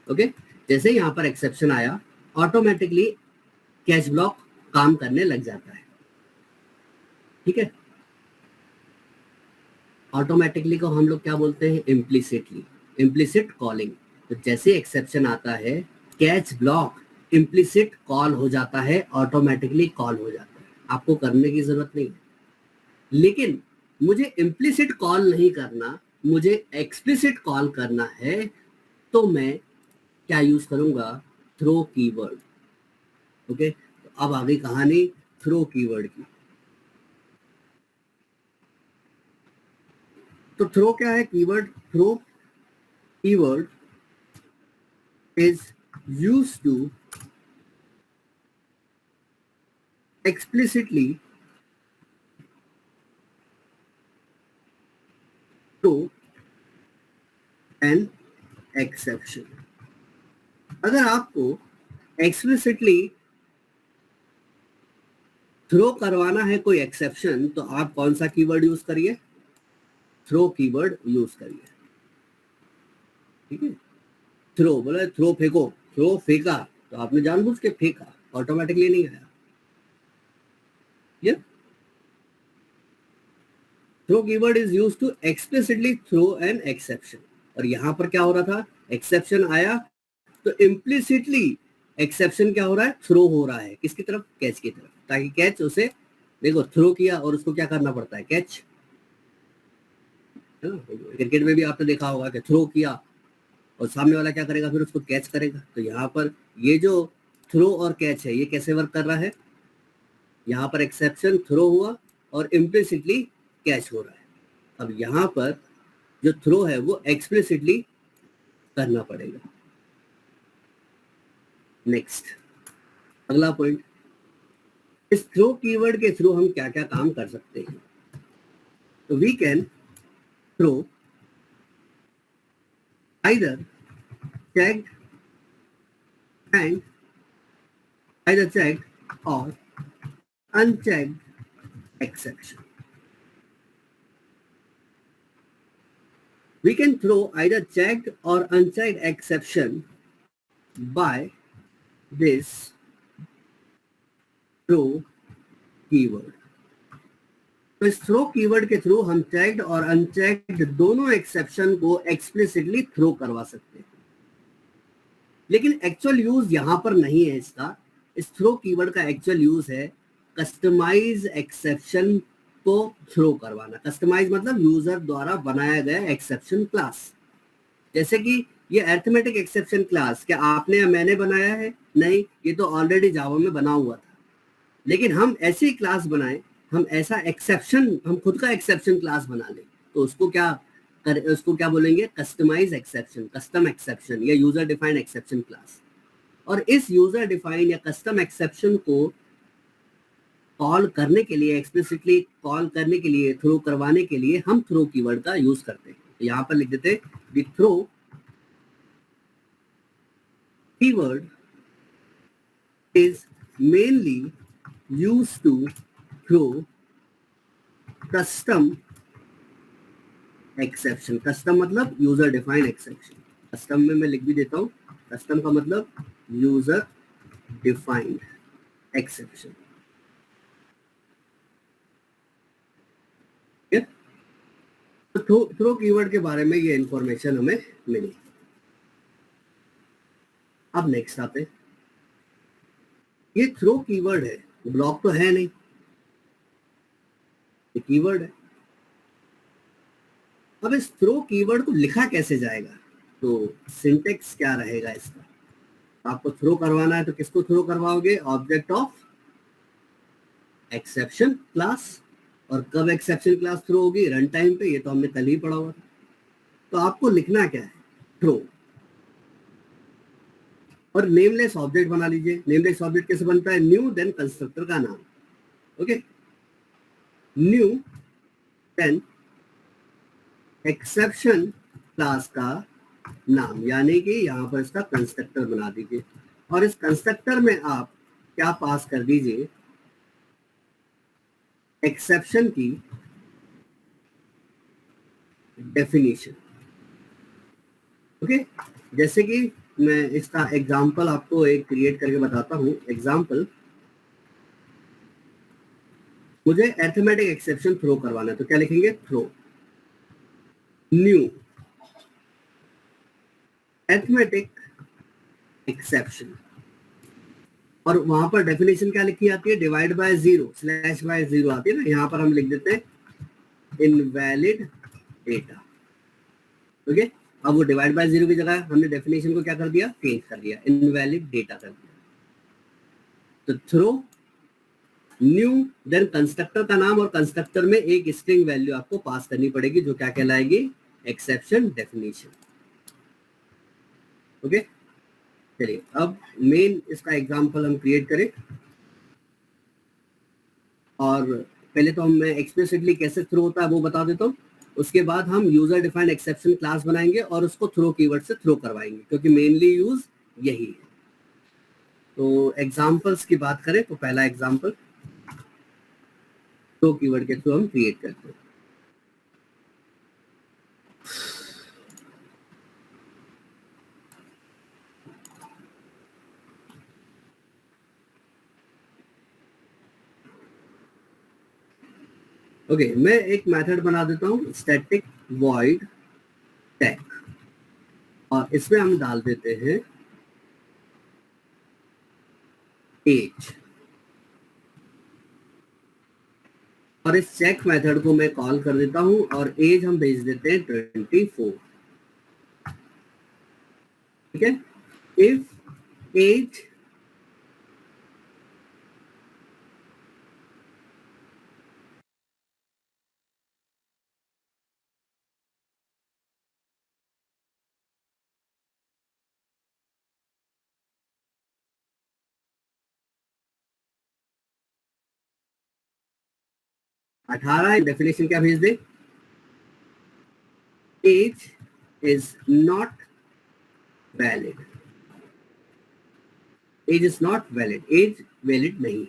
ओके, जैसे ही यहाँ पर एक्सेप्शन आया ऑटोमेटिकली कैच ब्लॉक काम करने लग जाता है। ठीक है, ऑटोमेटिकली को हम लोग क्या बोलते हैं, इम्प्लिसिटली, इम्प्लिसिट कॉलिंग। तो जैसे एक्सेप्शन आता है कैच ब्लॉक इम्प्लिसिट कॉल हो जाता है, ऑटोमेटिकली कॉल हो जाता है, आपको करने की जरूरत नहीं है। लेकिन मुझे इम्प्लिसिट कॉल नहीं करना, मुझे एक्सप्लिसिट कॉल करना है, तो मैं क्या यूज करूंगा, थ्रो कीवर्ड। ओके, तो अब आ गई कहानी थ्रो कीवर्ड की। तो थ्रो क्या है, keyword. Throw keyword is used to explicitly throw an exception। अगर आपको explicitly थ्रो करवाना है कोई एक्सेप्शन, तो आप कौन सा कीवर्ड यूज करिए, थ्रो कीवर्ड यूज करिए। ठीक है, थ्रो बोले थ्रो फेंको, थ्रो फेंका, तो आपने जानबूझ के फेंका, ऑटोमेटिकली नहीं आया। ये throw keyword is used to explicitly throw an exception. और यहां पर क्या हो रहा था, एक्सेप्शन आया तो इम्प्लिसिटली एक्सेप्शन क्या हो रहा है, थ्रो हो रहा है, किसकी तरफ, कैच की तरफ, ताकि कैच उसे, देखो थ्रो किया और उसको क्या करना पड़ता है, कैच। क्रिकेट में भी आपने देखा होगा कि थ्रो किया और सामने वाला क्या करेगा, फिर उसको कैच करेगा। तो यहाँ पर ये जो थ्रो और कैच है, ये कैसे वर्क कर रहा है, यहाँ पर एक्सेप्शन थ्रो हुआ और इम्प्लिसिटली कैच हो रहा है। अब यहाँ पर जो थ्रो है वो एक्सप्लिसिटली करना पड़ेगा। नेक्स्ट, अगला पॉइंट, इस थ्रो कीवर्ड के थ्रू हम क्या क्या काम कर सकते हैं। तो we can throw either checked and either checked or unchecked exception। We can throw either checked or unchecked exception by this throw keyword। तो इस थ्रो कीवर्ड के थ्रू हम चेक्ड और अनचेक्ड दोनों एक्सेप्शन को एक्सप्लिसिटली थ्रो करवा सकते हैं। लेकिन एक्चुअल यूज यहां पर नहीं है इसका। इस थ्रो कीवर्ड का एक्चुअल यूज है कस्टमाइज एक्सेप्शन को थ्रो करवाना। कस्टमाइज मतलब यूजर द्वारा बनाया गया एक्सेप्शन क्लास। जैसे कि ये अरिथमेटिक एक्सेप्शन क्लास क्या आपने या मैंने बनाया है, नहीं, ये तो ऑलरेडी जावा में बना हुआ था। लेकिन हम ऐसी क्लास बनाए, हम ऐसा एक्सेप्शन, हम खुद का एक्सेप्शन क्लास बना लें, तो उसको क्या बोलेंगे, कस्टमाइज एक्सेप्शन, कस्टम एक्सेप्शन या यूजर डिफाइंड एक्सेप्शन क्लास। और इस यूजर डिफाइंड या कस्टम एक्सेप्शन को कॉल करने के लिए, एक्सप्लिसिटली कॉल करने के लिए, थ्रो करवाने के लिए हम थ्रो कीवर्ड का यूज करते हैं। तो यहाँ पर लिख देते the throw keyword is mainly used to throw custom exception। custom मतलब user defined exception। custom में मैं लिख भी देता हूं, custom का मतलब user defined exception। तो थ्रो कीवर्ड के बारे में ये इंफॉर्मेशन हमें मिली। अब नेक्स्ट आते हैं, ये थ्रो कीवर्ड है, ब्लॉक तो है नहीं, ये कीवर्ड है। अब इस थ्रो कीवर्ड को लिखा कैसे जाएगा, तो सिंटेक्स क्या रहेगा इसका। आपको थ्रो करवाना है तो किसको थ्रो करवाओगे, ऑब्जेक्ट ऑफ एक्सेप्शन क्लास। और कब एक्सेप्शन क्लास थ्रो होगी, रन टाइम पे, ये तो हमने कल ही पढ़ा हुआ था। तो आपको लिखना क्या है, थ्रो, और नेमलेस ऑब्जेक्ट बना लीजिए। नेमलेस ऑब्जेक्ट कैसे बनता है, न्यू देन कंस्ट्रक्टर का नाम। Okay, new then exception class का नाम, यानी कि यहां पर इसका कंस्ट्रक्टर बना दीजिए। और इस कंस्ट्रक्टर में आप क्या पास कर दीजिए, एक्सेप्शन की डेफिनेशन। ओके, जैसे कि मैं इसका एग्जांपल आपको एक क्रिएट करके बताता हूं। एग्जांपल, मुझे अरिथमेटिक एक्सेप्शन थ्रो करवाना है, तो क्या लिखेंगे, थ्रो न्यू अरिथमेटिक एक्सेप्शन, और वहां पर डेफिनेशन क्या लिखी आती है, divide by zero slash by zero आती है ना, यहाँ पर हम लिख देते हैं इनवैलिड डेटा। ओके, अब वो डिवाइड बाय जीरो की जगह हमने डेफिनेशन को क्या कर दिया, चेंज कर दिया, इनवैलिड डेटा कर दिया। तो थ्रो न्यू, देन कंस्ट्रक्टर का नाम, और कंस्ट्रक्टर में एक स्ट्रिंग वैल्यू आपको पास करनी पड़ेगी जो क्या कहलाएगी, एक्सेप्शन डेफिनेशन। ओके, चलिए अब मेन इसका एग्जांपल हम क्रिएट करें, और पहले तो मैं एक्सप्लिसिटली कैसे थ्रो होता है वो बता देता हूँ। उसके बाद हम यूजर डिफाइंड एक्सेप्शन क्लास बनाएंगे और उसको थ्रो कीवर्ड से थ्रो करवाएंगे, क्योंकि मेनली यूज यही है। तो एग्जांपल्स की बात करें तो पहला एग्जांपल थ्रो कीवर्ड के थ्रू हम क्रिएट करते हैं। ओके, मैं एक मेथड बना देता हूँ, स्टैटिक वॉइड टैग, और इसमें हम डाल देते हैं एज, और इस चेक मेथड को मैं कॉल कर देता हूं, और एज हम भेज देते हैं 24। ठीक है, इफ एज अठारह, डेफिनेशन क्या भेज दे, age is not valid, age is not valid, age valid नहीं।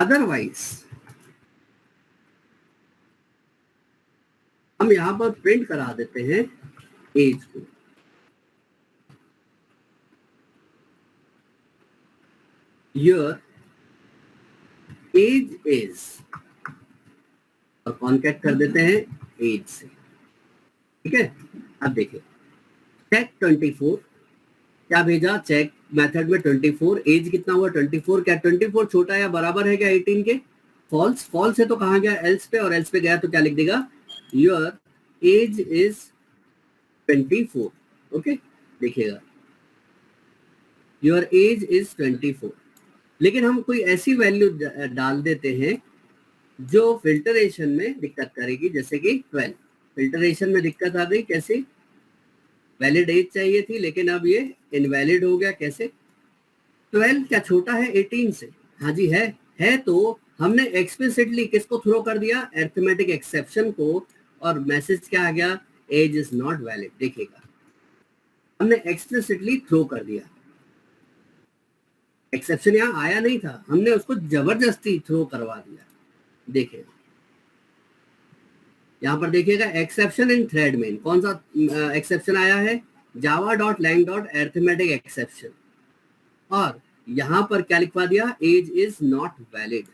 अदरवाइज हम यहां पर प्रिंट करा देते हैं एज को, योर एज इज, और कॉन्कैट कर देते हैं एज से। ठीक है, अब देखिए चेक 24, क्या भेजा, चेक मेथड में 24, एज कितना हुआ 24, क्या 24 छोटा या बराबर है क्या 18 के, फॉल्स, फॉल्स है तो कहाँ गया, एल्स पे, और एल्स पे गया तो क्या लिख देगा, योर एज इज 24। ओके, देखिएगा योर एज इज 24, लेकिन हम कोई ऐसी वैल्यू डाल देते हैं जो फिल्टरेशन में दिक्कत करेगी, जैसे कि 12, फिल्टरेशन में दिक्कत आ गई, कैसे, वैलिड एज चाहिए थी लेकिन अब ये इनवैलिड हो गया, कैसे, 12 क्या छोटा है 18 से, हाँ जी है तो हमने एक्सप्लिसिटली किसको थ्रो कर दिया, अरिथमेटिक एक्सेप्शन को, और मैसेज क्या आ गया, एज इज नॉट वैलिड। देखिएगा हमने एक्सप्लिसिटली थ्रो कर दिया, एक्सेप्शन यहाँ आया नहीं था, हमने उसको जबरदस्ती थ्रो करवा दिया। देखिए यहाँ पर देखिएगा एक्सेप्शन इन थ्रेड में कौन सा एक्सेप्शन आया है, java.lang.arithmetic एक्सेप्शन, और यहां पर क्या लिखवा दिया, age is not valid,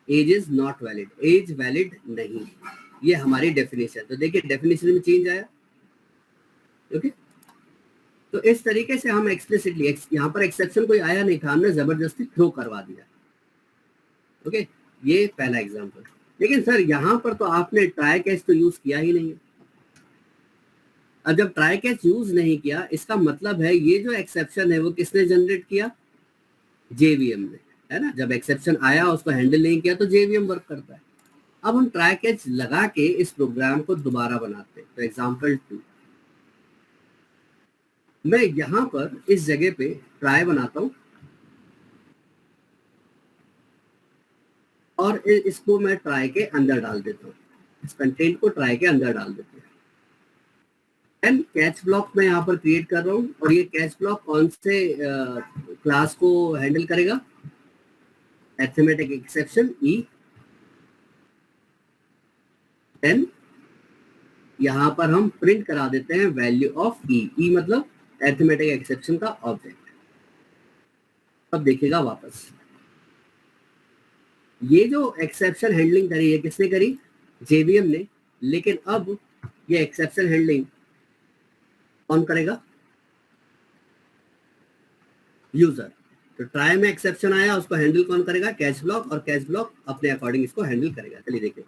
age is not valid, age valid नहीं, ये हमारी डेफिनेशन। तो देखिए डेफिनेशन में चेंज आया। ओके, तो इस तरीके से हम एक्सप्लिसिटली, यहाँ पर एक्सेप्शन कोई आया नहीं था, हमने जबरदस्ती थ्रो करवा दिया। ओके, ये पहला एग्जांपल। लेकिन सर यहाँ पर तो आपने ट्राई कैच तो यूज किया ही नहीं है। अब जब ट्राई कैच यूज नहीं किया, इसका मतलब है ये जो एक्सेप्शन है वो किसने जनरेट किया, जेवीएम ने, है ना। जब एक्सेप्शन आया उसको हैंडल नहीं किया तो जेवीएम वर्क करता है। अब हम ट्राई कैच लगा के इस प्रोग्राम को दोबारा बनाते हैं। तो एग्जांपल 2, मैं यहां पर इस जगह पे ट्राई बनाता हूं, और इसको मैं ट्राई के अंदर डाल देता हूं। इस कंटेंट को ट्राई के अंदर डाल देते हैं। एंड कैच ब्लॉक मैं यहाँ पर क्रिएट कर रहा हूँ, और ये कैच ब्लॉक कौन से क्लास को हैंडल करेगा? अरिथमेटिक एक्सेप्शन ई। देन यहाँ पर हम प्रिंट करा देते हैं वैल्यू ऑफ ई। ई मतलब अरिथमेटिक एक्सेप्शन का ऑब्जेक्ट। अब देखिएगा वापस, ये जो एक्सेप्शन हैंडलिंग करी है किसने करी? जेवीएम ने। लेकिन अब ये एक्सेप्शन हैंडलिंग कौन करेगा? यूजर। तो ट्राई में एक्सेप्शन आया, उसको हैंडल कौन करेगा? Catch block. और कैच ब्लॉक अपने अकॉर्डिंग इसको हैंडल करेगा। चलिए देखिए,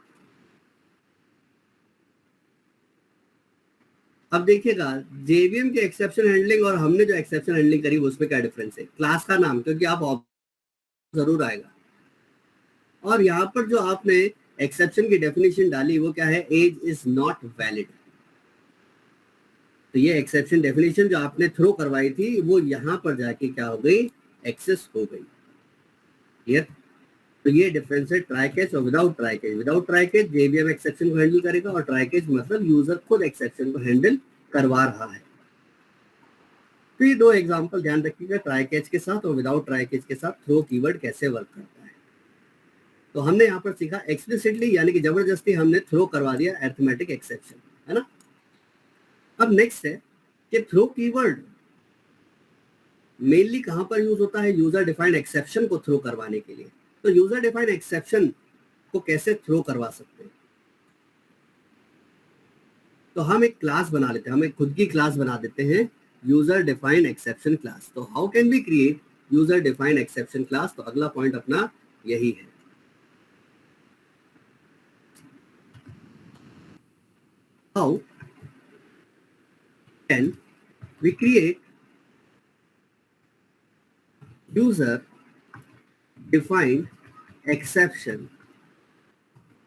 अब देखिएगा जेवीएम के एक्सेप्शन हैंडलिंग और हमने जो एक्सेप्शन हैंडलिंग करी उसमें क्या डिफरेंस है? क्लास का नाम, क्योंकि आप जरूर आएगा। और यहाँ पर जो आपने एक्सेप्शन की डेफिनेशन डाली वो क्या है? Age is not valid. तो ये एक्सेप्शन डेफिनेशन जो आपने थ्रो करवाई थी वो यहाँ पर जाके क्या हो गई? एक्सेस हो गई। क्लियर? तो ये डिफरेंस है ट्राई कैच और without try catch. Without try catch JVM exception को हैंडल करेगा, और ट्राई कैच मतलब यूजर खुद एक्सेप्शन को हैंडल करवा रहा है। तो ये दो एग्जांपल ध्यान रखिएगा, ट्राई कैच के साथ और विदाउट ट्राई कैच के साथ थ्रो कीवर्ड कैसे वर्क करता है। तो हमने यहाँ पर सीखा एक्सप्लिसिटली, यानी कि जबरदस्ती हमने थ्रो करवा दिया अरिथमेटिक एक्सेप्शन, है ना। अब नेक्स्ट है कि थ्रो कीवर्ड मेनली कहां पर यूज होता है? यूजर डिफाइंड एक्सेप्शन को थ्रो करवाने के लिए। तो यूजर डिफाइंड एक्सेप्शन को कैसे थ्रो करवा सकते हैं? तो हम एक क्लास बना लेते हैं, हम एक खुद की क्लास बना देते हैं, यूजर डिफाइंड एक्सेप्शन क्लास। तो how can we create user defined exception class? तो अगला पॉइंट अपना यही है। How can we create user defined exception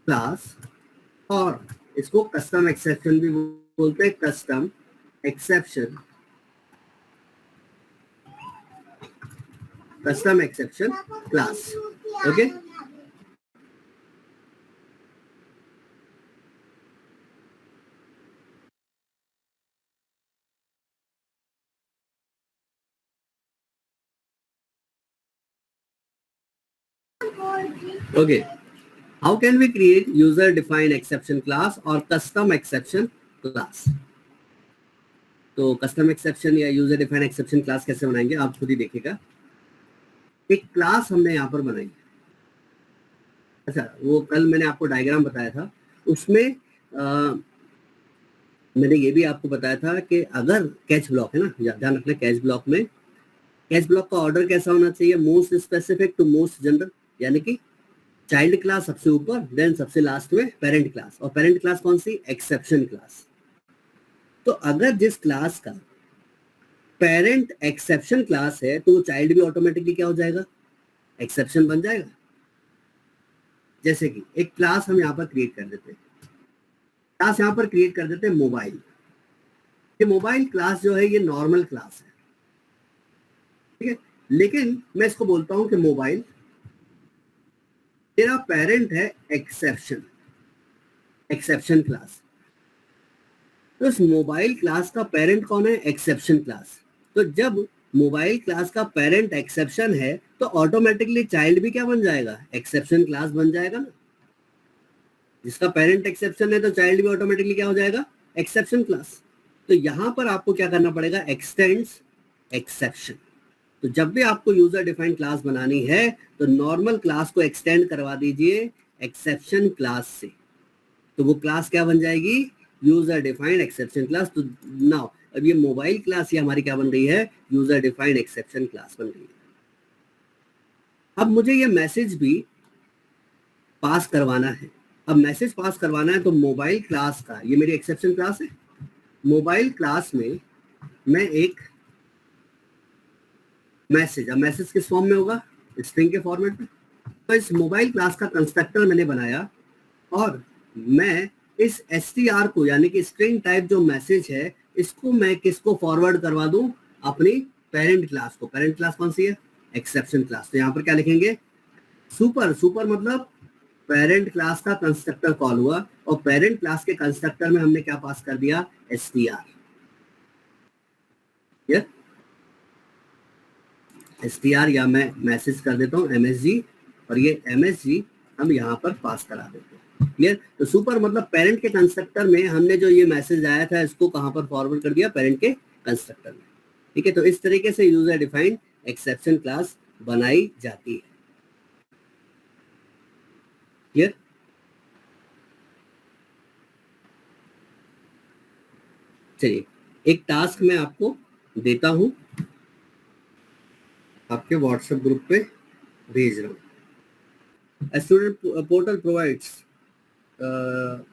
class, और इसको कस्टम एक्सेप्शन भी बोलते हैं, custom exception class. Okay, okay, how can we create user defined exception class और कस्टम एक्सेप्शन क्लास? तो कस्टम एक्सेप्शन या यूजर डिफाइंड एक्सेप्शन क्लास कैसे बनाएंगे आप खुद ही देखिएगा। एक क्लास हमने यहाँ पर बनाई। अच्छा, वो कल मैंने आपको डायग्राम बताया था, उसमें मैंने ये भी आपको बताया था कि अगर कैच ब्लॉक है ना, ध्यान रखना, कैच ब्लॉक में कैच ब्लॉक का ऑर्डर कैसा होना चाहिए? Most specific to most general, यानी कि चाइल्ड क्लास सबसे ऊपर, देन सबसे लास्ट में पेरेंट क्लास। और पेरेंट क्लास कौन सी? Exception class. तो अगर जिस क्लास का पेरेंट एक्सेप्शन क्लास है तो वो चाइल्ड भी ऑटोमेटिकली क्या हो जाएगा? एक्सेप्शन बन जाएगा। जैसे कि एक क्लास हम यहाँ पर क्रिएट कर देते हैं, क्लास यहाँ पर क्रिएट कर देते हैं मोबाइल। ये मोबाइल क्लास जो है ये नॉर्मल क्लास है, ठीक है। लेकिन मैं इसको बोलता हूं कि मोबाइल तेरा पेरेंट है एक्सेप्शन क्लास। तो इस मोबाइल क्लास का पेरेंट कौन है? Exception class. तो जब मोबाइल क्लास का पेरेंट एक्सेप्शन है तो ऑटोमेटिकली चाइल्ड भी क्या बन जाएगा? एक्सेप्शन क्लास बन जाएगा ना। जिसका पेरेंट एक्सेप्शन है तो चाइल्ड भी ऑटोमेटिकली क्या हो जाएगा? Exception class. तो यहां पर आपको क्या करना पड़ेगा? X tends exception. तो जब भी आपको यूजर डिफाइंड क्लास बनानी है तो नॉर्मल क्लास को एक्सटेंड करवा दीजिए एक्सेप्शन क्लास से, तो वो क्लास क्या बन जाएगी? User defined exception class. तो नाउ अब ये मोबाइल क्लास ये हमारी क्या बन रही है? यूजर डिफाइंड एक्सेप्शन क्लास बन रही है। अब मुझे ये मैसेज भी पास करवाना है। अब मैसेज पास करवाना है तो मोबाइल क्लास का, ये मेरी एक्सेप्शन क्लास है, मोबाइल क्लास में मैं एक मैसेज, अब मैसेज किस फॉर्म में होगा? स्ट्रिंग के फॉर्मेट में। तो इस मोबाइल क्लास का कंस्ट्रक्टर मैंने बनाया और मैं इस str को, यानी कि स्ट्रिंग टाइप जो मैसेज है, इसको मैं किसको फॉरवर्ड करवा दूं? अपनी पेरेंट क्लास को। पेरेंट क्लास कौन सी है? Exception class. तो यहाँ पर क्या लिखेंगे? सुपर। सुपर मतलब पेरेंट क्लास का कंस्ट्रक्टर कॉल हुआ और पेरेंट क्लास के कंस्ट्रक्टर में हमने क्या पास कर दिया, str। str या मैं मैसेज कर देता हूँ msg, और ये msg हम यहाँ पर पास करा देते हैं। क्लियर? तो सुपर मतलब पेरेंट के कंस्ट्रक्टर में हमने जो ये मैसेज आया था इसको कहाँ पर फॉरवर्ड कर दिया, पेरेंट के कंस्ट्रक्टर में। ठीक है, तो इस तरीके से यूजर डिफाइंड एक्सेप्शन क्लास बनाई जाती है। क्लियर? चलिए एक टास्क मैं आपको देता हूं, आपके व्हाट्सएप ग्रुप पे भेज रहा हूं। A student portal provides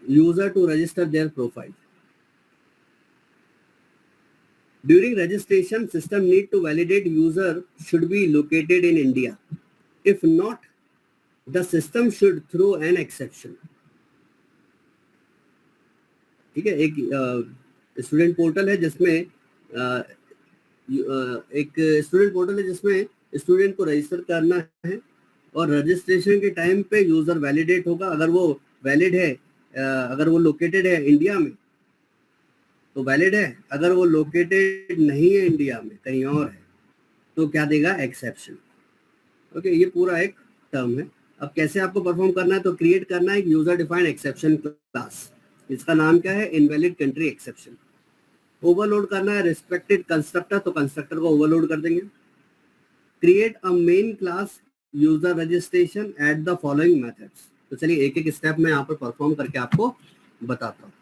user to register their profile. During registration, system need to validate user should be located in India. If not, the system should throw an exception. ठीक है, एक student portal है जिसमें एक student portal है जिसमें student को register करना है और रजिस्ट्रेशन के टाइम पे यूजर वैलिडेट होगा। अगर वो वैलिड है, अगर वो लोकेटेड है इंडिया में तो वैलिड है, अगर वो लोकेटेड नहीं है इंडिया में कहीं और है तो क्या देगा, एक्सेप्शन। ओके, ये पूरा एक टर्म है। अब कैसे आपको परफॉर्म करना है, तो क्रिएट करना है एक यूजर डिफाइंड एक्सेप्शन क्लास, इसका नाम क्या है, इनवैलिड कंट्री एक्सेप्शन। ओवरलोड करना है रिस्पेक्टेड कंस्ट्रक्टर, तो कंस्ट्रक्टर को ओवरलोड कर देंगे। Create a main class user registration at the following methods. तो चलिए एक एक स्टेप मैं यहाँ पर परफॉर्म करके आपको बताता हूँ।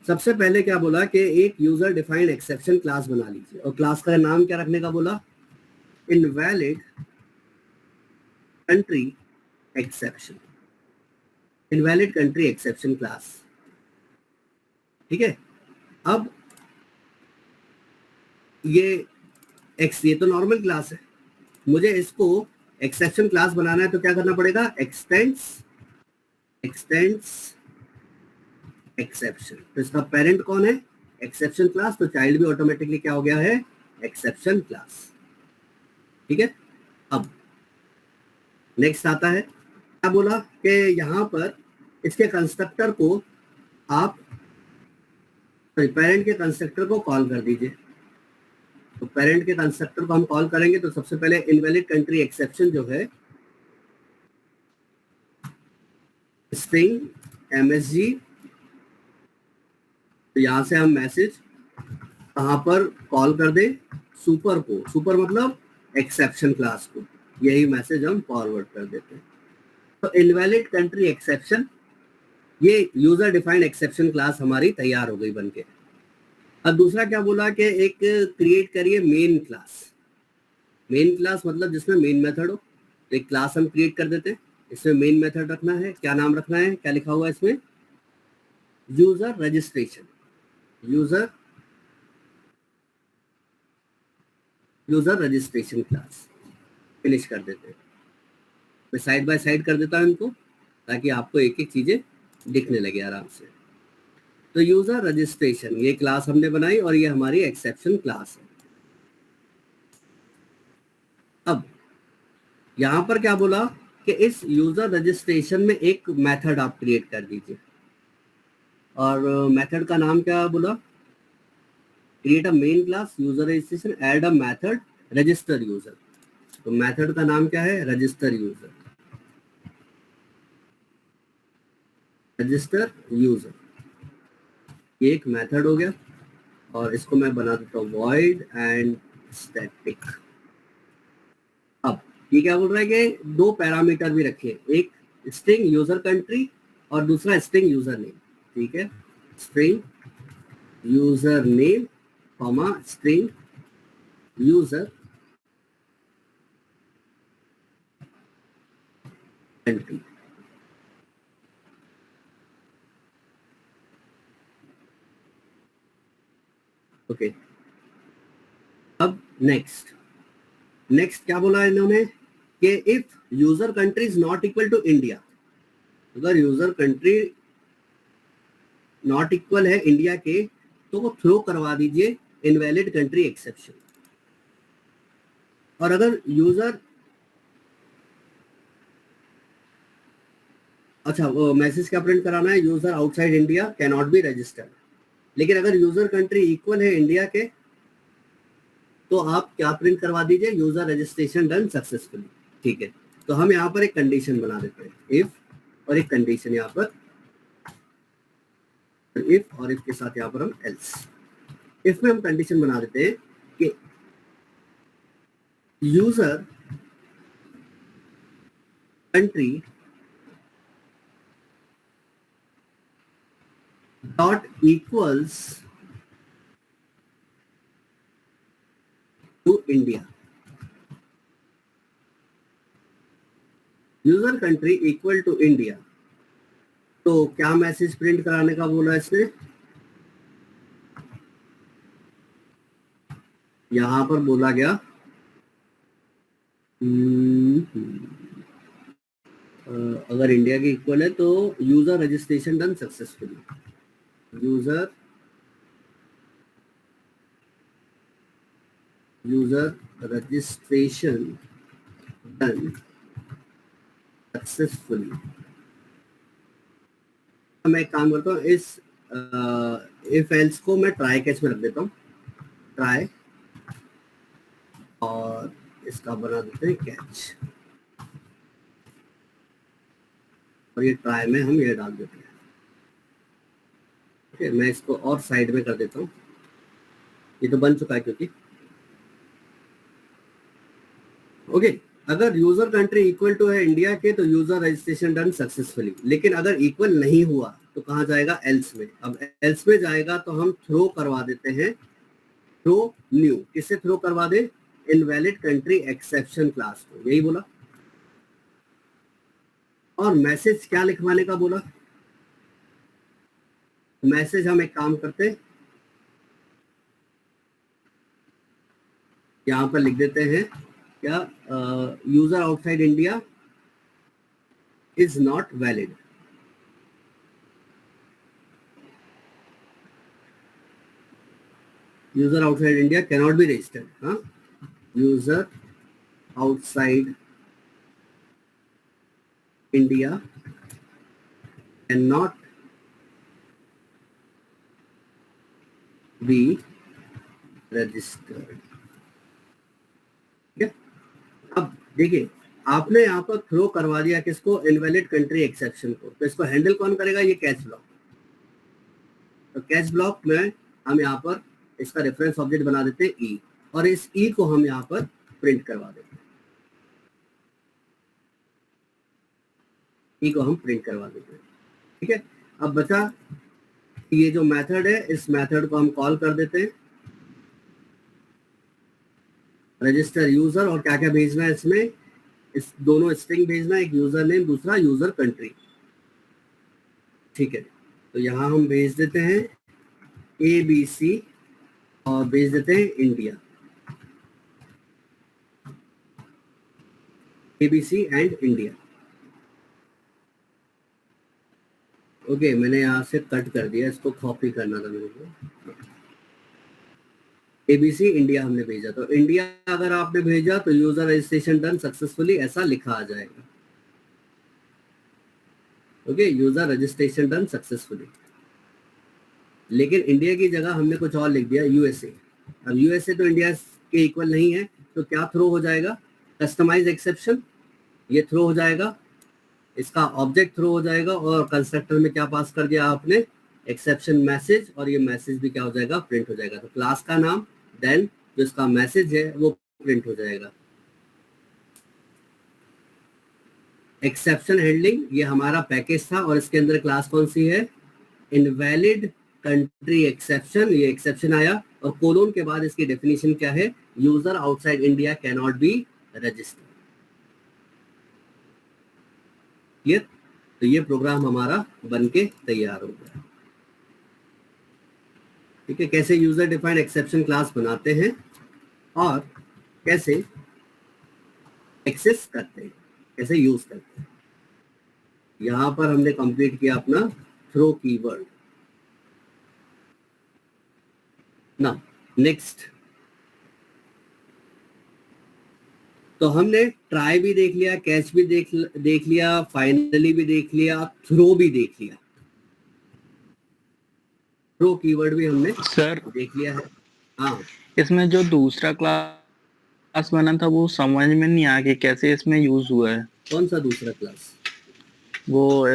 सबसे पहले क्या बोला कि एक यूजर डिफाइंड एक्सेप्शन क्लास बना लीजिए और क्लास का नाम क्या रखने का बोला, invalid country exception, invalid country exception class. ठीक है, अब ये तो नॉर्मल क्लास है, मुझे इसको एक्सेप्शन क्लास बनाना है तो क्या करना पड़ेगा, एक्सटेंड्स एक्सेप्शन। तो इसका पेरेंट कौन है, एक्सेप्शन क्लास, तो चाइल्ड भी ऑटोमेटिकली क्या हो गया है, एक्सेप्शन क्लास। ठीक है, अब नेक्स्ट आता है, क्या बोला कि यहाँ पर इसके कंस्ट्रक्टर को आप पेरेंट के कंस्ट्रक्टर को कॉल कर दीजिए। तो पेरेंट के कंस्ट्रक्टर को हम कॉल करेंगे तो सबसे पहले इनवैलिड कंट्री एक्सेप्शन जो है स्ट्रिंग msg, तो यहां से हम मैसेज कहां पर कॉल कर दे, सुपर को, सुपर मतलब एक्सेप्शन क्लास को, यही मैसेज हम फॉरवर्ड कर देते हैं। तो इनवैलिड कंट्री एक्सेप्शन, ये यूजर डिफाइंड एक्सेप्शन क्लास हमारी तैयार हो गई बनके। अब दूसरा क्या बोला कि एक क्रिएट करिए मेन क्लास। मेन क्लास मतलब जिसमें मेन मेथड हो, तो एक क्लास हम क्रिएट कर देते हैं, इसमें मेन मेथड रखना है। क्या नाम रखना है, क्या लिखा हुआ है इसमें, user registration, user registration class finish कर देते हैं। मैं साइड बाय साइड कर देता हूं इनको ताकि आपको एक एक चीजें दिखने लगे आराम से। तो यूजर रजिस्ट्रेशन ये क्लास हमने बनाई और ये हमारी एक्सेप्शन क्लास है। अब यहां पर क्या बोला कि इस यूजर रजिस्ट्रेशन में एक मेथड आप क्रिएट कर दीजिए, और मेथड का नाम क्या बोला, create a main class user registration, add a method register user. तो मेथड का नाम क्या है, रजिस्टर यूजर, रजिस्टर यूजर, ये एक मेथड हो गया। और इसको मैं बना देता हूँ void एंड स्टैटिक। अब ये क्या बोल रहा है कि दो पैरामीटर भी रखे, एक स्ट्रिंग यूजर कंट्री और दूसरा स्ट्रिंग यूजर नेम। ठीक है, string user name comma string user country. Okay, अब नेक्स्ट क्या बोला इन्होंने कि if user country is not equal to India, अगर यूजर कंट्री नॉट इक्वल है इंडिया के तो वो थ्रो करवा दीजिए इनवैलिड कंट्री एक्सेप्शन। और अगर यूजर, अच्छा वो मैसेज क्या प्रिंट कराना है, user outside India can not be registered. लेकिन अगर यूजर कंट्री इक्वल है इंडिया के तो आप क्या प्रिंट करवा दीजिए, यूजर रजिस्ट्रेशन डन सक्सेसफुली। ठीक है, तो हम यहाँ पर एक कंडीशन बना देते हैं, इफ, और एक कंडीशन यहाँ पर इफ, और इफ के साथ यहाँ पर हम एल्स। इफ में हम कंडीशन बना देते हैं कि user country dot equals to India, user country equal to India. तो क्या मैसेज प्रिंट कराने का बोला इसने, यहां पर बोला गया अगर इंडिया के इक्वल है तो user registration done successfully, user registration done successfully. मैं एक काम करता हूँ, इस इफ एल्स को मैं ट्राई कैच में रख देता हूँ, ट्राई, और इसका बना देते हैं कैच, और ये ट्राई में हम ये डाल देते हैं। ओके, मैं इसको और साइड में कर देता हूँ, ये तो बन चुका है क्योंकि ओके। अगर यूजर कंट्री इक्वल टू है इंडिया के तो यूजर रजिस्ट्रेशन डन सक्सेसफुली। लेकिन अगर इक्वल नहीं हुआ तो कहाँ जाएगा, एल्स में। अब एल्स में जाएगा तो हम थ्रो करवा देते हैं, थ्रो न्यू। किससे थ्रो करवा दे, इनवैलिड कंट्री एक्सेप्शन क्लास को, यही बोला। और मैसेज क्या लिखवाने का बोला, मैसेज हम एक काम करते हैं, यहां पर लिख देते हैं क्या, user outside India is not valid. User outside India can not be registered, हाँ, user outside India can not be registered. अब देखिए, आपने यहाँ पर थ्रो करवा दिया किसको, इनवैलिड कंट्री एक्सेप्शन को, तो इसको हैंडल कौन करेगा, ये कैच ब्लॉक। तो कैच ब्लॉक में हम यहाँ पर इसका रेफरेंस ऑब्जेक्ट बना देते हैं ई, और इस ई को हम यहाँ पर प्रिंट करवा देते हैं, ई को हम प्रिंट करवा देते हैं। ठीक है, अब बचा ये जो मेथड है, इस मेथड को हम कॉल कर देते हैं, रजिस्टर यूजर, और क्या क्या भेजना है इसमें, इस दोनों स्ट्रिंग भेजना है, एक यूजर नेम, दूसरा यूजर कंट्री। ठीक है, तो यहाँ हम भेज देते हैं ABC और भेज देते हैं India, ABC and India. Okay, मैंने यहाँ से कट कर दिया, इसको कॉपी करना था मेरे को। ABC इंडिया हमने भेजा, तो इंडिया अगर आपने भेजा तो यूजर रजिस्ट्रेशन डन सक्सेसफुली ऐसा लिखा आ जाएगा। Okay, user registration done successfully. लेकिन इंडिया की जगह हमने कुछ और लिख दिया, USA। अब USA तो इंडिया के इक्वल नहीं है, तो क्या थ्रो हो जाएगा, कस्टमाइज एक्सेप्शन, ये थ्रो हो जाएगा, इसका ऑब्जेक्ट थ्रो हो जाएगा, और कंस्ट्रक्टर में क्या पास कर दिया आपने, एक्सेप्शन मैसेज, और ये मैसेज भी क्या हो जाएगा, प्रिंट हो जाएगा। तो क्लास का नाम, देन जो इसका मैसेज है वो प्रिंट हो जाएगा। एक्सेप्शन हैंडलिंग, ये हमारा पैकेज था, और इसके अंदर क्लास कौन सी है, इनवैलिड कंट्री एक्सेप्शन, ये एक्सेप्शन आया, और कोलोन के बाद इसकी डेफिनेशन क्या है, user outside India can not be registered. Clear, तो ये प्रोग्राम हमारा बनके तैयार हो गया। ठीक है, कैसे यूजर डिफाइंड एक्सेप्शन क्लास बनाते हैं और कैसे एक्सेस करते हैं, कैसे यूज करते हैं। यहां पर हमने कंप्लीट किया अपना थ्रो कीवर्ड। ना नेक्स्ट, तो हमने ट्राई भी देख लिया, कैच भी देख लिया, फाइनली भी देख लिया, थ्रो भी देख लिया। थ्रो कीवर्ड भी हमने सर देख लिया है। हाँ, इसमें जो दूसरा क्लास बना था वो समझ में नहीं आ कि कैसे इसमें यूज हुआ है। कौन सा दूसरा क्लास? वो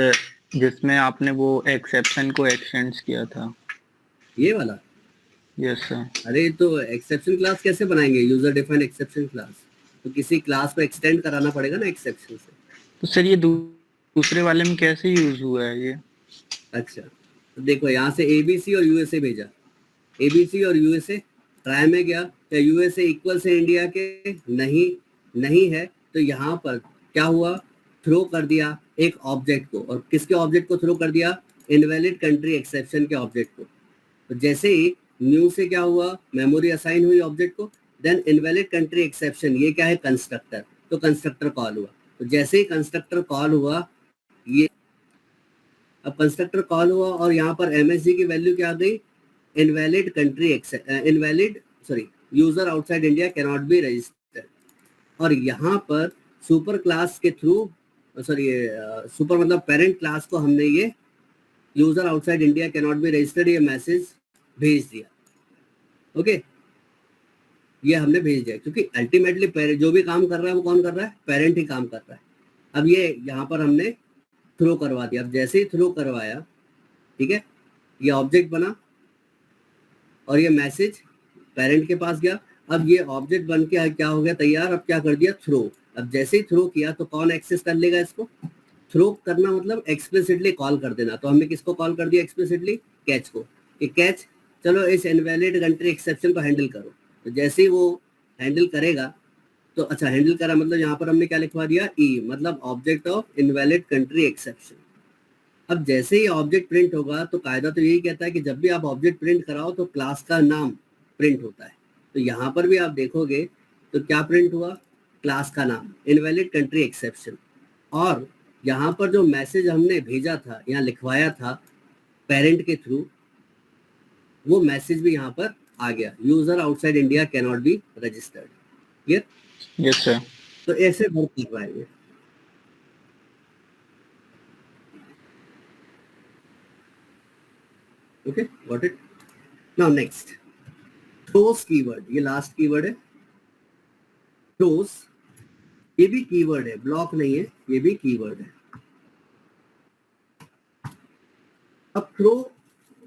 जिसमें आपने वो एक्सेप्शन को एक्सटेंड किया था। ये वाला? Yes sir. अरे तो एक्सेप्शन क्लास कैसे बनाएंगे? यूजर डिफाइंड एक्सेप्शन क्लास, तो किसी क्लास को एक्सटेंड कराना पड़ेगा ना एक्सेप्शन से। तो सर ये दूसरे वाले में कैसे यूज हुआ है ये? अच्छा, तो देखो यहाँ से एबीसी और यूएसए भेजा, एबीसी और यूएसए ट्राई में गया, क्या यूएसए इक्वल से इंडिया के? नहीं है। तो यहाँ पर क्या हुआ, थ्रो कर दिया एक ऑब्जेक्ट को, और किसके ऑब्जेक्ट को थ्रो कर दिया? इनवैलिड कंट्री एक्सेप्शन के ऑब्जेक्ट को। तो जैसे ही न्यू से क्या हुआ, मेमोरी असाइन हुई ऑब्जेक्ट को, देन इनवैलिड कंट्री एक्सेप्शन, ये क्या है? कंस्ट्रक्टर, तो कंस्ट्रक्टर कॉल हुआ। तो जैसे ही कंस्ट्रक्टर कॉल हुआ, ये अब कंस्ट्रक्टर कॉल हुआ और यहाँ पर एमएसजी की वैल्यू क्या आ गई? Invalid country user outside India can not be registered. और यहाँ पर सुपर क्लास के थ्रू, सुपर मतलब पेरेंट क्लास को हमने ये user outside India can not be registered ये मैसेज भेज दिया। ओके, ये हमने भेज दिया, क्योंकि अल्टीमेटली जो भी काम कर रहा है वो कौन कर रहा है? पेरेंट ही काम कर रहा है। अब ये यहाँ पर हमने थ्रो करवा दिया। अब जैसे ही थ्रो करवाया, ठीक है, ये ऑब्जेक्ट बना और ये मैसेज पेरेंट के पास गया। अब ये ऑब्जेक्ट बन के क्या हो गया? तैयार। अब क्या कर दिया? थ्रो। अब जैसे ही थ्रो किया तो कौन एक्सेस कर लेगा इसको? थ्रो करना मतलब एक्सप्लिसिटली कॉल कर देना। तो हमने किसको कॉल कर दिया एक्सप्लिसिटली? कैच को, कि कैच चलो इस इनवैलिड कंट्री एक्सेप्शन को हैंडल करो। तो जैसे ही वो हैंडल करेगा, तो अच्छा हैंडल करा मतलब यहाँ पर हमने क्या लिखवा दिया? ई, मतलब object of invalid country exception. अब जैसे ही ऑब्जेक्ट प्रिंट होगा, तो कायदा तो यही कहता है कि जब भी आप ऑब्जेक्ट प्रिंट कराओ तो क्लास का नाम प्रिंट होता है। तो यहाँ पर भी आप देखोगे तो क्या प्रिंट हुआ? क्लास का नाम, इनवैलिड कंट्री एक्सेप्शन। और यहाँ पर जो मैसेज हमने भेजा था, यहाँ लिखवाया था पेरेंट के थ्रू, वो मैसेज भी यहाँ पर आ गया, user outside India can not be registered. Clear? Yes sir. तो ऐसे वर्क कर पाएंगे। Okay, got it. Now next, throws keyword, ये लास्ट कीवर्ड है थ्रोस। ये भी कीवर्ड है, ब्लॉक नहीं है, ये भी कीवर्ड है। अब थ्रो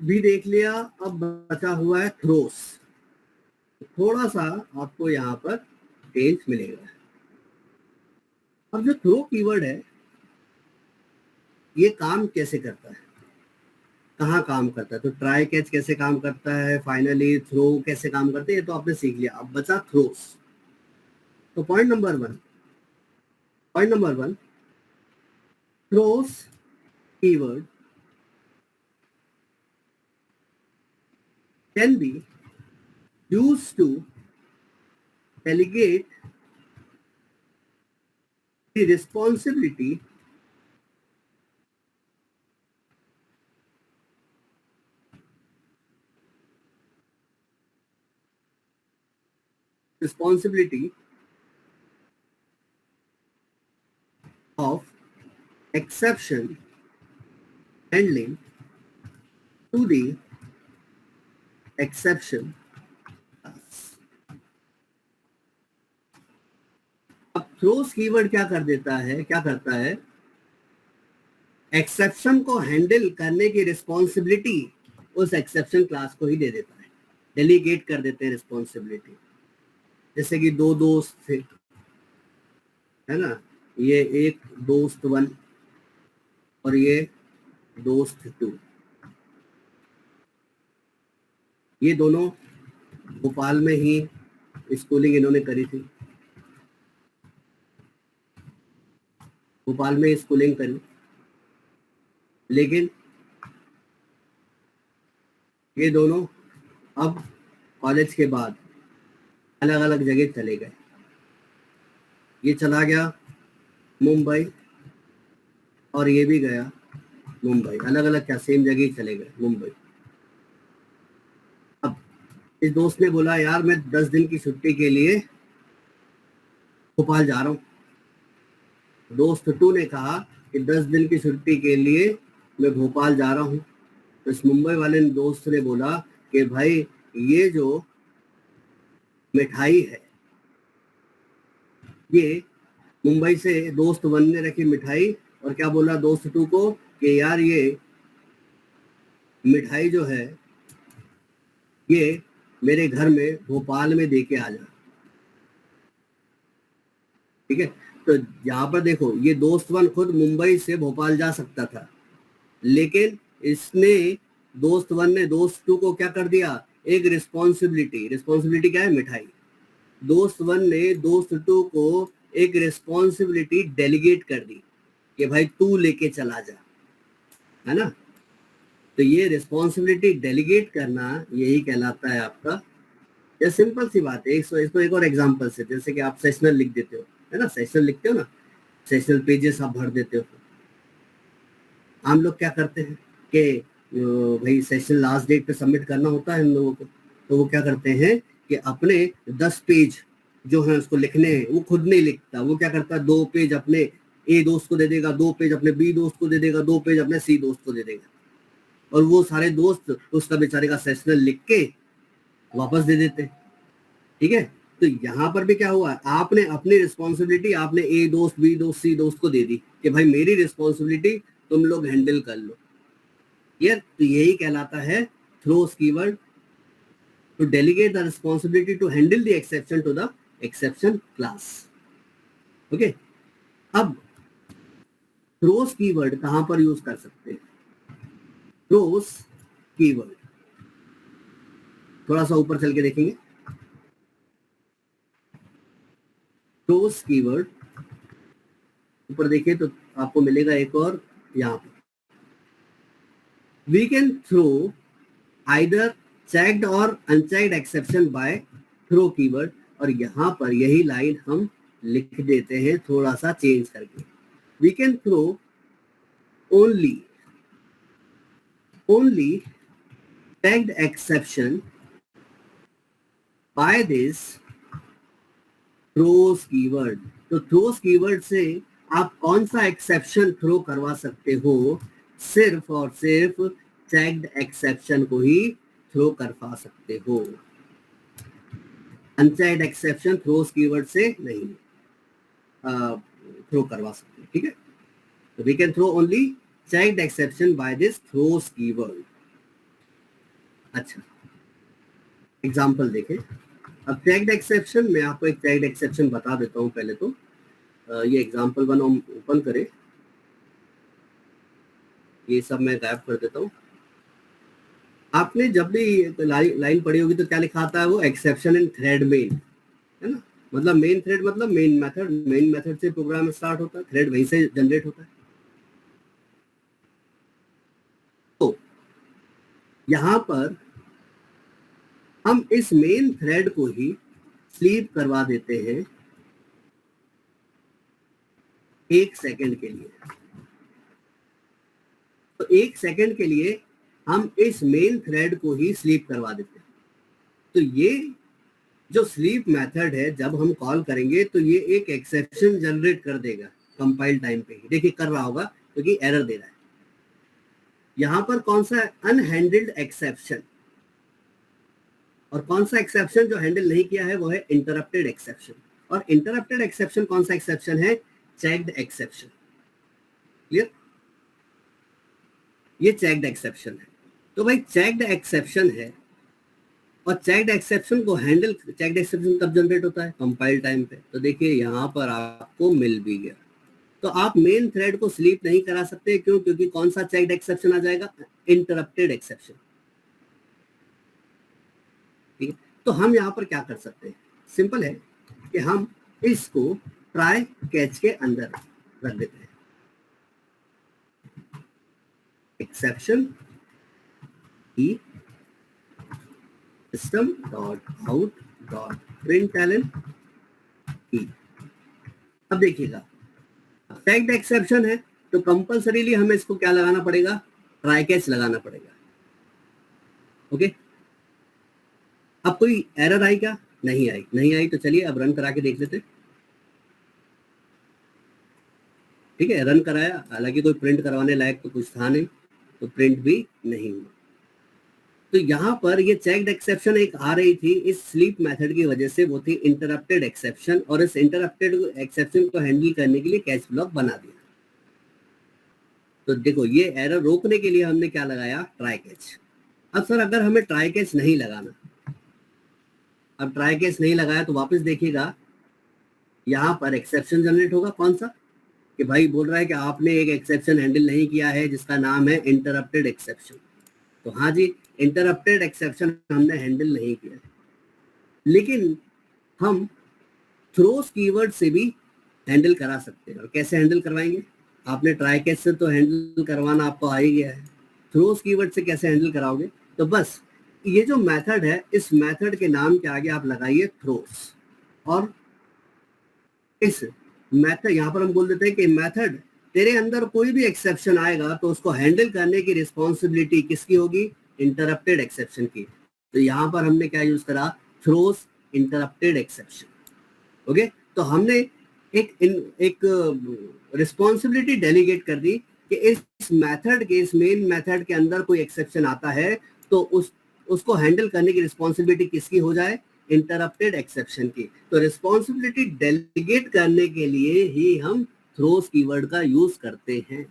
भी देख लिया, अब बचा हुआ है थ्रोस। थोड़ा सा आपको यहाँ पर चेंज मिलेगा। अब जो थ्रो कीवर्ड है, ये काम कैसे करता है, कहाँ काम करता है? तो ट्राई कैच कैसे काम करता है, फाइनली थ्रो कैसे काम करते हैं, ये तो आपने सीख लिया। अब बचा थ्रोस। तो point number one, throws keyword can be used to delegate the responsibility of exception handling to the exception class। अब थ्रोस कीवर्ड क्या करता है? एक्सेप्शन को हैंडल करने की रिस्पॉन्सिबिलिटी उस एक्सेप्शन क्लास को ही दे देता है, डेलीगेट कर देते हैं रिस्पॉन्सिबिलिटी। जैसे कि दो दोस्त थे, है ना, ये एक दोस्त 1 और ये दोस्त 2, ये दोनों भोपाल में ही स्कूलिंग इन्होंने करी थी, भोपाल में स्कूलिंग करी, लेकिन ये दोनों अब कॉलेज के बाद अलग अलग जगह चले गए। ये चला गया मुंबई और ये भी गया मुंबई, अलग अलग क्या, सेम जगह ही चले गए मुंबई। अब इस दोस्त ने बोला यार मैं 10 दिन की छुट्टी के लिए भोपाल जा रहा हूँ। दोस्त 2 ने कहा कि 10 दिन की छुट्टी के लिए मैं भोपाल जा रहा हूँ। तो इस मुंबई वाले दोस्त ने बोला कि भाई ये जो मिठाई है, ये मुंबई से दोस्त 1 ने रखी मिठाई, और क्या बोला दोस्त 2 को कि यार ये मिठाई जो है ये मेरे घर में भोपाल में दे के आ जा। ठीक है, तो यहाँ पर देखो ये दोस्त 1 खुद मुंबई से भोपाल जा सकता था, लेकिन इसने दोस्त 1 ने दोस्त 2 को क्या कर दिया, एक रिस्पॉन्सिबिलिटी क्या है, मिठाई। दोस्त 1 ने दोस्त 2 को एक रिस्पॉन्सिबिलिटी डेलीगेट कर दी कि भाई तू लेके चला जा, है ना। तो ये रिस्पॉन्सिबिलिटी डेलीगेट करना यही कहलाता है आपका। ये सिंपल सी बात है। इसको एक और एग्जांपल से, जैसे कि आप सेशनल लिख देते हो, है ना, सेशनल लिखते हो ना, सेशनल पेजेस आप भर देते हो। हम लोग क्या करते हैं कि भाई सेशन लास्ट डेट पे सबमिट करना होता है हम लोगों को, तो वो क्या करते हैं कि अपने 10 पेज जो है उसको लिखने हैं, वो खुद नहीं लिखता। वो क्या करता है, 2 पेज अपने ए दोस्त को दे देगा, 2 पेज अपने बी दोस्त को दे देगा, 2 पेज अपने सी दोस्त को दे देगा, और वो सारे दोस्त उसका बेचारे का सेशनल लिख के वापस दे देते। ठीक है, तो यहाँ पर भी क्या हुआ, आपने अपनी रिस्पॉन्सिबिलिटी आपने ए दोस्त, बी दोस्त, सी दोस्त को दे दी कि भाई मेरी रिस्पॉन्सिबिलिटी तुम लोग हैंडल कर लो। यार तो यही कहलाता है throws keyword, to delegate the responsibility to handle the exception to the exception class. Okay, अब थ्रोस कीवर्ड कहां पर यूज कर सकते हैं। थ्रोस कीवर्ड थोड़ा सा ऊपर चल के देखेंगे। थ्रोस कीवर्ड ऊपर देखिए तो आपको मिलेगा एक और, यहाँ पर we can throw either checked और unchecked exception by throw keyword, और यहाँ पर यही लाइन हम लिख देते हैं थोड़ा सा चेंज करके। We can throw only tagged exception by this throws keyword। तो throws keyword से आप कौन सा एक्सेप्शन थ्रो करवा सकते हो, सिर्फ और सिर्फ चेक्ड एक्सेप्शन को ही थ्रो करवा सकते हो, अनचेक्ड एक्सेप्शन थ्रोस कीवर्ड से नहीं थ्रो करवा सकते। ठीक है, तो we can throw only checked exception by this throws keyword. अच्छा, एग्जाम्पल देखें। अब चेक्ड एक्सेप्शन, मैं आपको एक चेक्ड एक्सेप्शन बता देता हूं पहले तो। ये एग्जाम्पल 1 हम ओपन करें, ये सब मैं गायब कर देता हूं। आपने जब भी लाइन पढ़ी होगी तो क्या लिखा आता है, वो एक्सेप्शन इन थ्रेड मेन, है ना। मतलब मेन थ्रेड मतलब मेन मेथड से प्रोग्राम स्टार्ट होता है, थ्रेड वहीं से जनरेट होता है। तो यहां पर हम इस मेन थ्रेड को ही स्लीप करवा देते हैं 1 सेकंड के लिए। तो 1 सेकंड के लिए हम इस मेन थ्रेड को ही स्लीप करवा देते हैं। तो ये जो स्लीप मेथड है, जब हम कॉल करेंगे तो ये एक एक्सेप्शन जनरेट कर देगा कंपाइल टाइम पे ही। देखिए कर रहा होगा क्योंकि एरर दे रहा है। यहां पर कौन सा अनहैंडल्ड एक्सेप्शन, और कौन सा एक्सेप्शन जो हैंडल नहीं किया है वो है इंटरप्टेड एक्सेप्शन। और इंटरप्टेड एक्सेप्शन कौन सा एक्सेप्शन है, चेक्ड एक्सेप्शन। क्लियर, ये चेक्ड एक्सेप्शन है। तो भाई चेक्ड एक्सेप्शन है, और चेक्ड एक्सेप्शन को हैंडल, चेक्ड एक्सेप्शन कब जनरेट होता है, कंपाइल टाइम पे। तो देखिए यहां पर आपको मिल भी गया। तो आप मेन थ्रेड को स्लीप नहीं करा सकते, क्यों, क्योंकि कौन सा चेक्ड एक्सेप्शन आ जाएगा, इंटरप्टेड एक्सेप्शन। ठीक है, तो हम यहाँ पर क्या कर सकते हैं, सिंपल है कि हम इसको ट्राई कैच के अंदर रख देते हैं। एक्सेप्शन की system dot out dot println की। अब देखिएगा टैग्ड एक्सेप्शन है तो कंपल्सरीली हमें इसको क्या लगाना पड़ेगा, ट्राई कैच लगाना पड़ेगा। ओके, अब कोई एरर आई क्या, नहीं आई। तो चलिए अब रन करा के देख लेते हैं। ठीक है, रन कराया, हालांकि कोई प्रिंट करवाने लायक तो कुछ था नहीं, तो प्रिंट भी नहीं हुआ। तो यहाँ पर ये चेक्ड एक्सेप्शन एक आ रही थी इस स्लीप मेथड की वजह से, वो थी इंटरप्टेड एक्सेप्शन, और इस इंटरप्टेड एक्सेप्शन को हैंडल करने के लिए कैच ब्लॉक बना दिया। तो देखो ये एरर रोकने के लिए हमने क्या लगाया, ट्राई कैच। अब सर अगर हमें ट्राई कैच नहीं लगाना, अब ट्राई कैच नहीं लगाया तो वापस देखिएगा यहाँ पर एक्सेप्शन जनरेट होगा, कौन सा, कि भाई बोल रहा है कि आपने एक एक्सेप्शन हैंडल नहीं किया है जिसका नाम है इंटरप्टेड एक्सेप्शन। तो हाँ जी, इंटरप्टेड एक्सेप्शन हमने हैंडल नहीं किया, लेकिन हम थ्रोस कीवर्ड से भी हैंडल करा सकते हैं। और कैसे हैंडल करवाएंगे, आपने ट्राई कैच से तो हैंडल करवाना आपको आ ही गया है, थ्रोस कीवर्ड से कैसे हैंडल कराओगे, तो बस ये जो मेथड है, इस मेथड के नाम के आगे आप लगाइए थ्रोस, और इस मेथड यहाँ पर हम बोल देते हैं कि मेथड तेरे अंदर कोई भी एक्सेप्शन आएगा तो उसको हैंडल करने की रिस्पॉन्सिबिलिटी किसकी होगी, इंटरप्टेड एक्सेप्शन की। तो यहाँ पर हमने क्या यूज करा, थ्रोस इंटरप्टेड एक्सेप्शन। ओके, तो हमने एक रिस्पॉन्सिबिलिटी डेलीगेट कर दी कि इस मेथड के, इस मेन मेथड के अंदर कोई एक्सेप्शन आता है तो उसको हैंडल करने की रिस्पॉन्सिबिलिटी किसकी हो जाए, इंटरप्टेड एक्सेप्शन की। तो रिस्पॉन्सिबिलिटी डेलीगेट करने के लिए ही हम थ्रोस कीवर्ड का यूज करते हैं।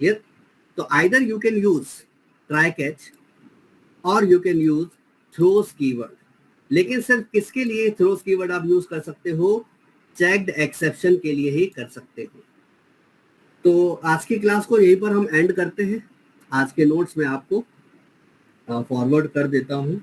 क्लियर? तो either you can use try catch और you can use throws keyword, लेकिन सिर्फ किसके लिए थ्रोस कीवर्ड आप यूज कर सकते हो, चेक्ड एक्सेप्शन के लिए ही कर सकते हो। तो आज की क्लास को यहीं पर हम एंड करते हैं। आज के नोट्स में आपको फॉरवर्ड कर देता हूं।